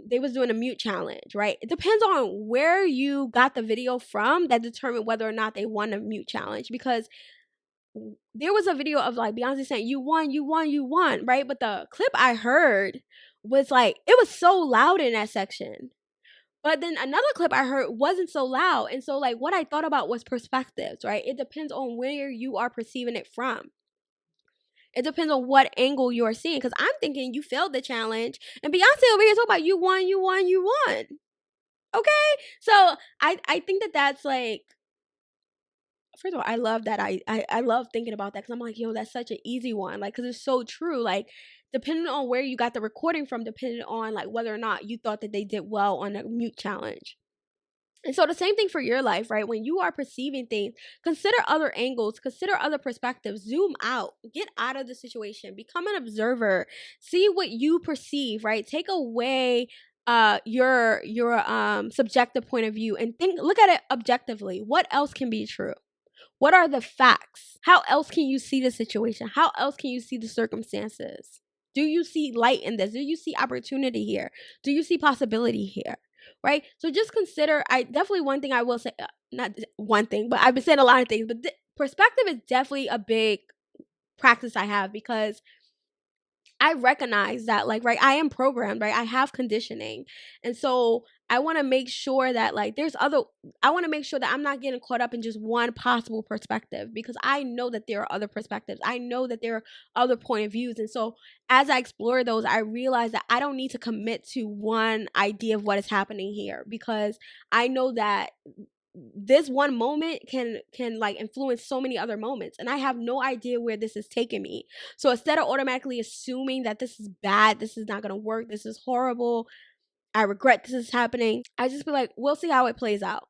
Speaker 1: they was doing a mute challenge, right? It depends on where you got the video from that determined whether or not they won a mute challenge, because there was a video of like Beyonce saying you won, you won, you won, right? But the clip I heard was like, it was so loud in that section. But then another clip I heard wasn't so loud. And so like what I thought about was perspectives, right? It depends on where you are perceiving it from. It depends on what angle you're seeing. Because I'm thinking you failed the challenge, and Beyonce over here talking about you won, you won, you won. Okay, so I think that's like, first of all, I love that. I love thinking about that because I'm like, yo, that's such an easy one. Like, because it's so true. Like, depending on where you got the recording from, depending on like whether or not you thought that they did well on a mute challenge. And so the same thing for your life, right? When you are perceiving things, consider other angles, consider other perspectives, zoom out, get out of the situation, become an observer, see what you perceive, right? Take away your subjective point of view and look at it objectively. What else can be true? What are the facts? How else can you see the situation? How else can you see the circumstances? Do you see light in this? Do you see opportunity here? Do you see possibility here? Right? So just consider, I definitely, one thing I will say, not one thing, but I've been saying a lot of things, but perspective is definitely a big practice I have, because I recognize that, like, right, I am programmed, right? I have conditioning. And so I want to make sure that, like, I want to make sure that I'm not getting caught up in just one possible perspective, because I know that there are other perspectives. I know that there are other point of views. And so as I explore those, I realize that I don't need to commit to one idea of what is happening here, because I know that this one moment can like influence so many other moments, and I have no idea where this is taking me. So instead of automatically assuming that this is bad, this is not going to work, this is horrible, I regret this is happening, I just be like, we'll see how it plays out.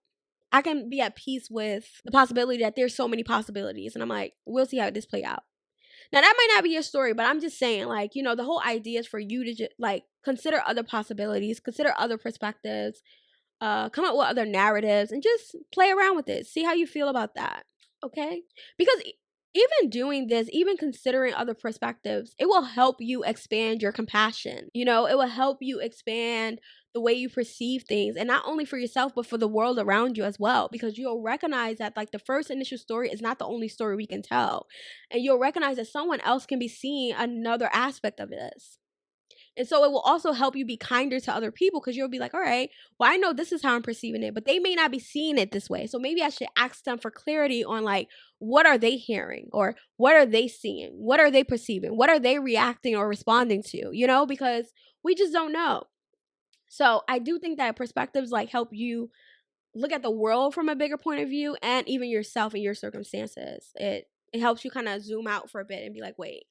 Speaker 1: I can be at peace with the possibility that there's so many possibilities, and I'm like, we'll see how this play out. Now that might not be your story, but I'm just saying, like, you know, the whole idea is for you to just like consider other possibilities, consider other perspectives, come up with other narratives, and just play around with it. See how you feel about that. Okay? Because even doing this, even considering other perspectives, it will help you expand your compassion. You know, it will help you expand the way you perceive things, and not only for yourself, but for the world around you as well, because you'll recognize that like the first initial story is not the only story we can tell. And you'll recognize that someone else can be seeing another aspect of this. And so it will also help you be kinder to other people, because you'll be like, all right, well, I know this is how I'm perceiving it, but they may not be seeing it this way. So maybe I should ask them for clarity on like, what are they hearing, or what are they seeing? What are they perceiving? What are they reacting or responding to? You know, because we just don't know. So I do think that perspectives like help you look at the world from a bigger point of view, and even yourself and your circumstances. It helps you kind of zoom out for a bit and be like, wait,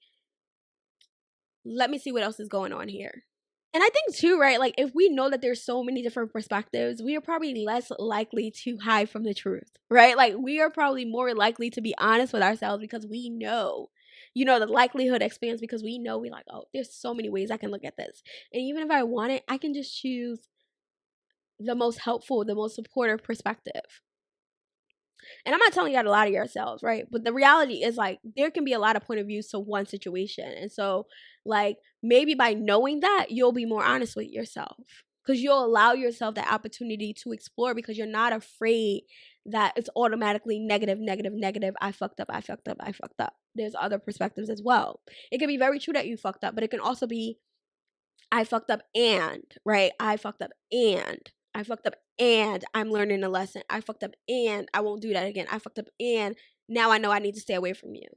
Speaker 1: let me see what else is going on here. And I think too, right? Like if we know that there's so many different perspectives, we are probably less likely to hide from the truth, right? Like we are probably more likely to be honest with ourselves, because we know, you know, the likelihood expands, because we know we like, oh, there's so many ways I can look at this. And even if I want it, I can just choose the most helpful, the most supportive perspective. And I'm not telling you how to lie to yourselves, right? But the reality is like there can be a lot of point of views to one situation. And so like maybe by knowing that, you'll be more honest with yourself, because you'll allow yourself that opportunity to explore, because you're not afraid that it's automatically negative, negative, negative. I fucked up, I fucked up, I fucked up. There's other perspectives as well. It can be very true that you fucked up, but it can also be I fucked up and, right? I fucked up and I fucked up and I'm learning a lesson. I fucked up and I won't do that again. I fucked up and now I know I need to stay away from you.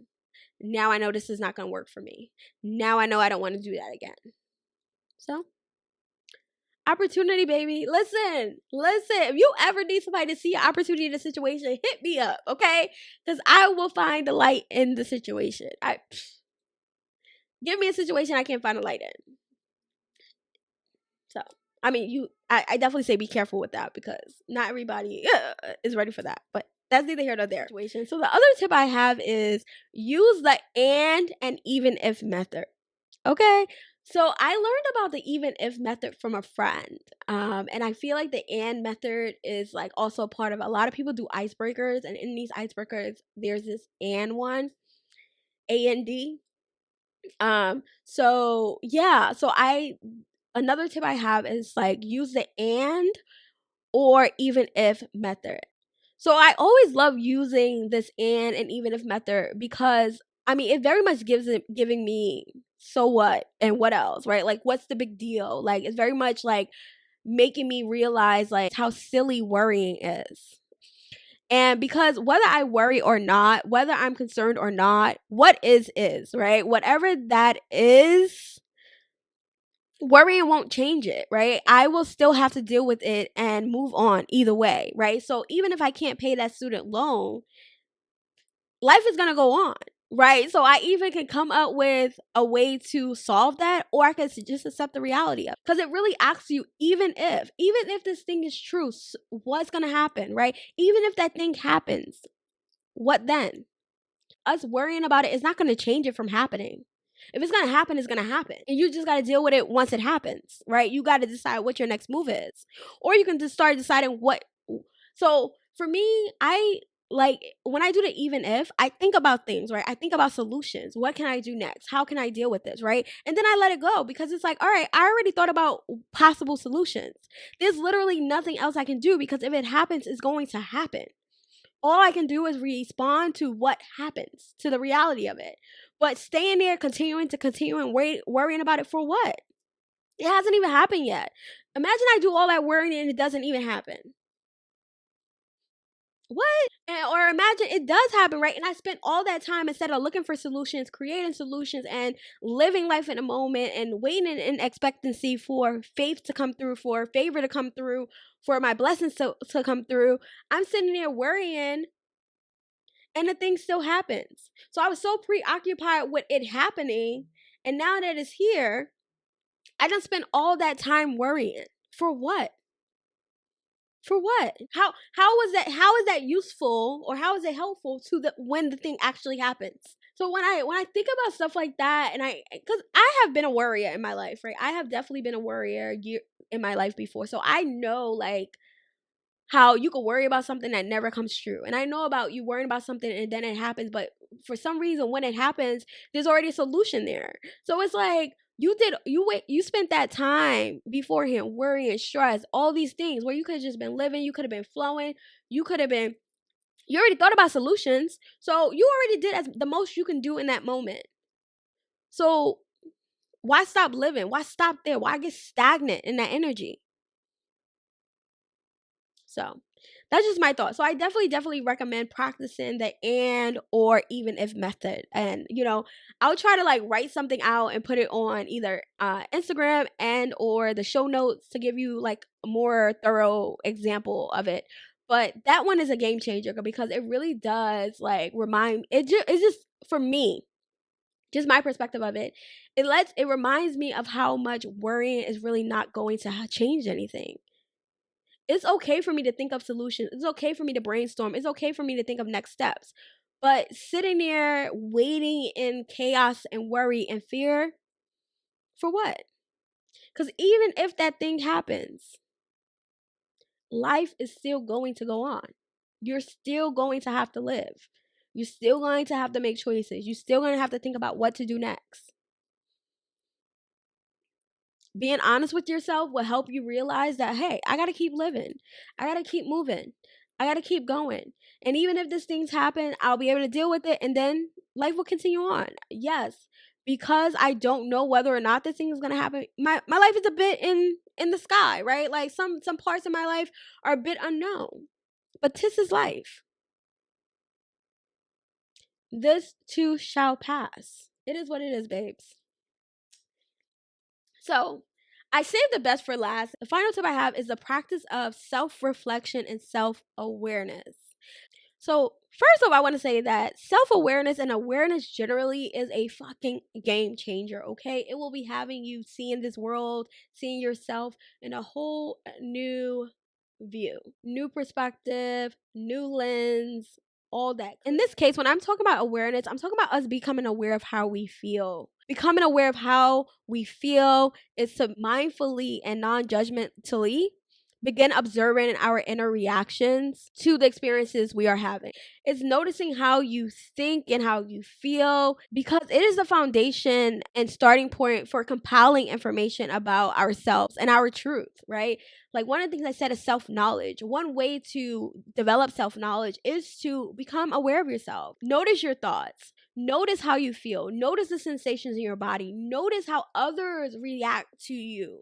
Speaker 1: Now I know this is not going to work for me. Now I know I don't want to do that again. So Opportunity, baby. Listen. If you ever need somebody to see an opportunity in a situation, hit me up, okay? Because I will find the light in the situation. Give me a situation I can't find a light in. So, I mean, I definitely say be careful with that because not everybody is ready for that. But that's neither here nor there. So the other tip I have is use the and even if method. Okay. So I learned about the even if method from a friend. And I feel like the and method is like also a part of a lot of people do icebreakers. And in these icebreakers, there's this and one, AND. So yeah. Another tip I have is like use the and or even if method. So I always love using this and even if method because I mean it very much giving me so what and what else, right? Like what's the big deal? Like it's very much like making me realize like how silly worrying is. And because whether I worry or not, whether I'm concerned or not, what is, right? Whatever that is, worrying won't change it, right? I will still have to deal with it and move on either way, right? So even if I can't pay that student loan, life is going to go on, right? So I even can come up with a way to solve that, or I can just accept the reality of it. Because it really asks you, even if this thing is true, what's going to happen, right? Even if that thing happens, what then? Us worrying about it is not going to change it from happening. If it's going to happen, it's going to happen. And you just got to deal with it once it happens, right? You got to decide what your next move is. Or you can just start deciding what. So for me, I like when I do the even if, I think about things, right? I think about solutions. What can I do next? How can I deal with this, right? And then I let it go because it's like, all right, I already thought about possible solutions. There's literally nothing else I can do because if it happens, it's going to happen. All I can do is respond to what happens, to the reality of it. But staying there, continuing and worrying about it for what? It hasn't even happened yet. Imagine I do all that worrying and it doesn't even happen. What? Or imagine it does happen, right? And I spent all that time instead of looking for solutions, creating solutions, and living life in the moment and waiting in expectancy for faith to come through, for favor to come through, for my blessings to come through. I'm sitting there worrying and the thing still happens. So I was so preoccupied with it happening, and now that it's here, I don't spend all that time worrying. For what? For what? How is that useful or how is it helpful to the when the thing actually happens? So when I think about stuff like that, and because I have been a worrier in my life, right? I have definitely been a worrier in my life before, so I know like how you could worry about something that never comes true. And I know about you worrying about something and then it happens, but for some reason when it happens, there's already a solution there. So it's like you spent that time beforehand worrying, stress, all these things where you could have just been living, you could have been flowing, you already thought about solutions. So you already did as the most you can do in that moment. So why stop living? Why stop there? Why get stagnant in that energy? So that's just my thought. So I definitely recommend practicing the and or even if method. And I'll try to like write something out and put it on either Instagram and or the show notes to give you like a more thorough example of it. But that one is a game changer because it really does like it's just for me, just my perspective of it. It reminds me of how much worrying is really not going to change anything. It's okay for me to think of solutions. It's okay for me to brainstorm. It's okay for me to think of next steps. But sitting there waiting in chaos and worry and fear, for what? Because even if that thing happens, life is still going to go on. You're still going to have to live. You're still going to have to make choices. You're still going to have to think about what to do next. Being honest with yourself will help you realize that, hey, I got to keep living. I got to keep moving. I got to keep going. And even if these things happen, I'll be able to deal with it and then life will continue on. Yes, because I don't know whether or not this thing is going to happen. My life is a bit in the sky, right? Like some parts of my life are a bit unknown. But this is life. This too shall pass. It is what it is, babes. So, I saved the best for last. The final tip I have is the practice of self-reflection and self-awareness. So, first off, I want to say that self awareness and awareness generally is a fucking game changer, okay? It will be having you seeing this world, seeing yourself in a whole new view, new perspective, new lens, all that. In this case, when I'm talking about awareness, I'm talking about us becoming aware of how we feel. Becoming aware of how we feel is to mindfully and non judgmentally begin observing our inner reactions to the experiences we are having. It's noticing how you think and how you feel because it is the foundation and starting point for compiling information about ourselves and our truth, right? Like one of the things I said is self knowledge. One way to develop self knowledge is to become aware of yourself. Notice your thoughts. Notice how you feel. Notice the sensations in your body. Notice how others react to you.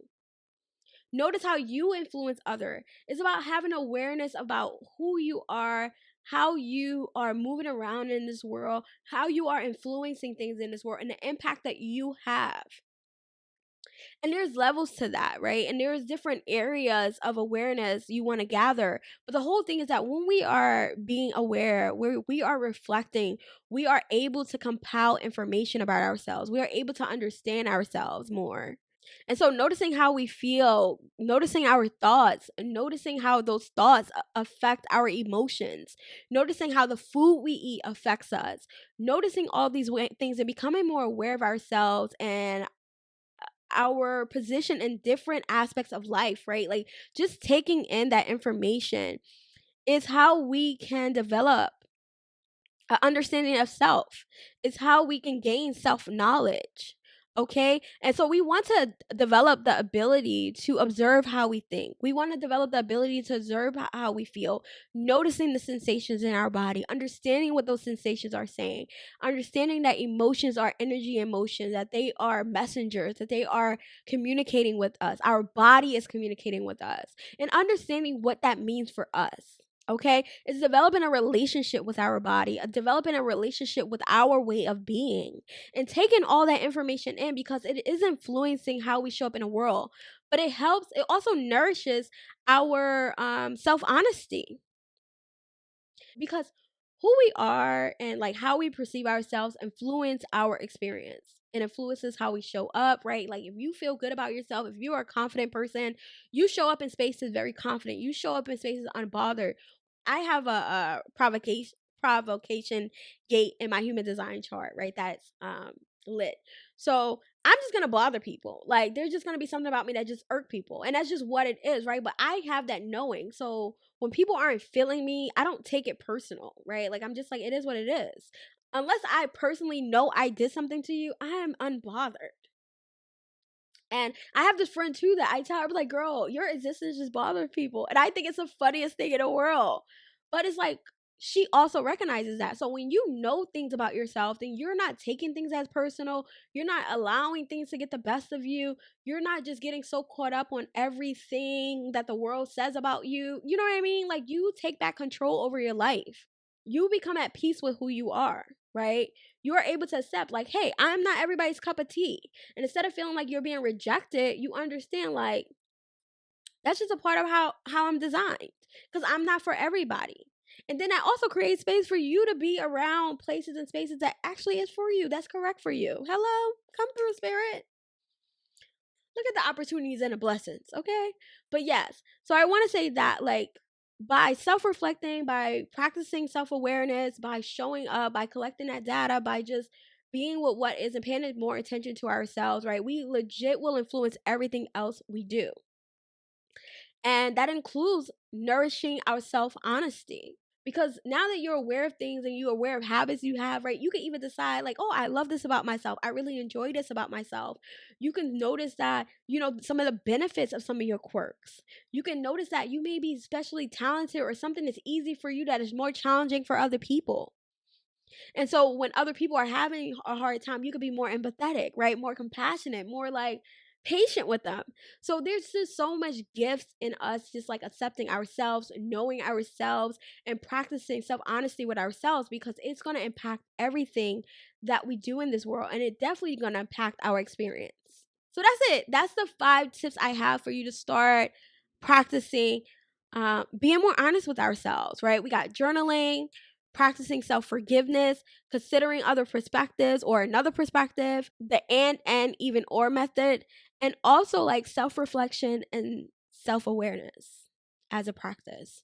Speaker 1: Notice how you influence other. It's about having awareness about who you are, how you are moving around in this world, how you are influencing things in this world, and the impact that you have. And there's levels to that, right? And there's different areas of awareness you want to gather. But the whole thing is that when we are being aware, we are reflecting, we are able to compile information about ourselves. We are able to understand ourselves more. And so noticing how we feel, noticing our thoughts, noticing how those thoughts affect our emotions, noticing how the food we eat affects us, noticing all these things and becoming more aware of ourselves and our position in different aspects of life, right? Like just taking in that information is how we can develop an understanding of self. It's how we can gain self-knowledge. Okay. And so we want to develop the ability to observe how we think. We want to develop the ability to observe how we feel, noticing the sensations in our body, understanding what those sensations are saying, understanding that emotions are energy emotions, that they are messengers, that they are communicating with us. Our body is communicating with us, and understanding what that means for us. Okay, it's developing a relationship with our body, developing a relationship with our way of being, and taking all that information in because it is influencing how we show up in the world. But it helps, it also nourishes our self honesty because who we are and like how we perceive ourselves influence our experience and influences how we show up, right? Like if you feel good about yourself, if you are a confident person, you show up in spaces very confident, you show up in spaces unbothered. I have a provocation gate in my human design chart, right? That's lit. So I'm just gonna bother people. Like there's just gonna be something about me that just irk people. And that's just what it is, right? But I have that knowing. So when people aren't feeling me, I don't take it personal, right? Like I'm just like, it is what it is. Unless I personally know I did something to you, I am unbothered. And I have this friend too that I tell her, like, girl, your existence just bothers people. And I think it's the funniest thing in the world. But it's like, she also recognizes that. So when you know things about yourself, then you're not taking things as personal. You're not allowing things to get the best of you. You're not just getting so caught up on everything that the world says about you. You know what I mean? Like you take back control over your life. You become at peace with who you are, right? You are able to accept, like, hey, I'm not everybody's cup of tea. And instead of feeling like you're being rejected, you understand, like, that's just a part of how I'm designed. Because I'm not for everybody. And then that also creates space for you to be around places and spaces that actually is for you. That's correct for you. Hello? Come through, spirit. Look at the opportunities and the blessings, okay? But yes, so I want to say that, like, by self-reflecting, by practicing self-awareness, by showing up, by collecting that data, by just being with what is and paying more attention to ourselves, right? We legit will influence everything else we do. And that includes nourishing our self-honesty. Because now that you're aware of things and you're aware of habits you have, right, you can even decide, like, oh, I love this about myself. I really enjoy this about myself. You can notice that, you know, some of the benefits of some of your quirks. You can notice that you may be especially talented or something that's easy for you that is more challenging for other people. And so when other people are having a hard time, you could be more empathetic, right? More compassionate, more like patient with them. So there's just so much gifts in us just like accepting ourselves, knowing ourselves, and practicing self-honesty with ourselves because it's going to impact everything that we do in this world, and it definitely going to impact our experience. So that's it. That's the 5 tips I have for you to start practicing being more honest with ourselves, right? We got journaling, practicing self-forgiveness, considering other perspectives or another perspective, the and even or method, and also like self-reflection and self-awareness as a practice.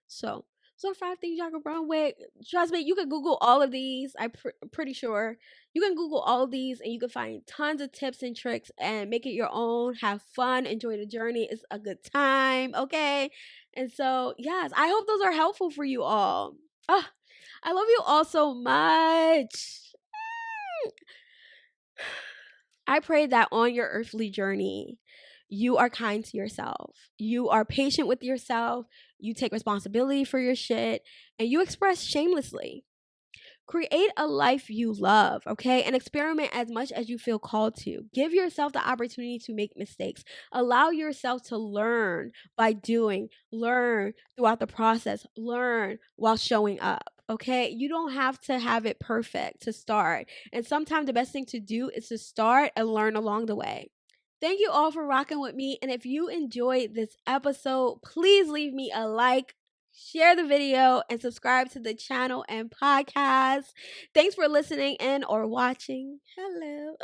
Speaker 1: So those are 5 things y'all can run with. Trust me, you can Google all of these. I'm pretty sure you can Google all of these and you can find tons of tips and tricks and make it your own. Have fun, enjoy the journey. It's a good time, okay? And so, yes, I hope those are helpful for you all. Ah, I love you all so much. I pray that on your earthly journey, you are kind to yourself. You are patient with yourself. You take responsibility for your shit and you express shamelessly. Create a life you love, okay? And experiment as much as you feel called to. Give yourself the opportunity to make mistakes. Allow yourself to learn by doing, learn throughout the process, learn while showing up, okay? You don't have to have it perfect to start. And sometimes the best thing to do is to start and learn along the way. Thank you all for rocking with me. And if you enjoyed this episode, please leave me a like, share the video, and subscribe to the channel and podcast. Thanks for listening in or watching. Hello.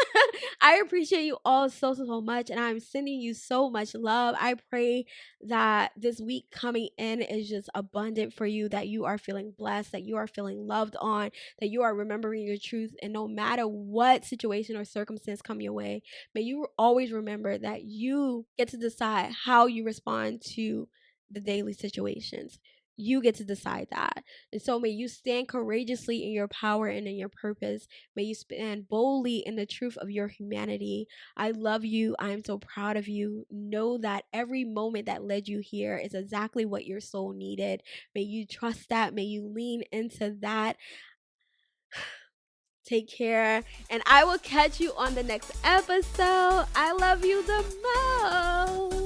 Speaker 1: I appreciate you all so much, and I'm sending you so much love. I pray that this week coming in is just abundant for you, that you are feeling blessed, that you are feeling loved on, that you are remembering your truth, and no matter what situation or circumstance come your way, may you always remember that you get to decide how you respond to the daily situations. You get to decide that. And so may you stand courageously in your power and in your purpose. May you stand boldly in the truth of your humanity. I love you. I am so proud of you. Know that every moment that led you here is exactly what your soul needed. May you trust that. May you lean into that. Take care, and I will catch you on the next episode. I love you the most.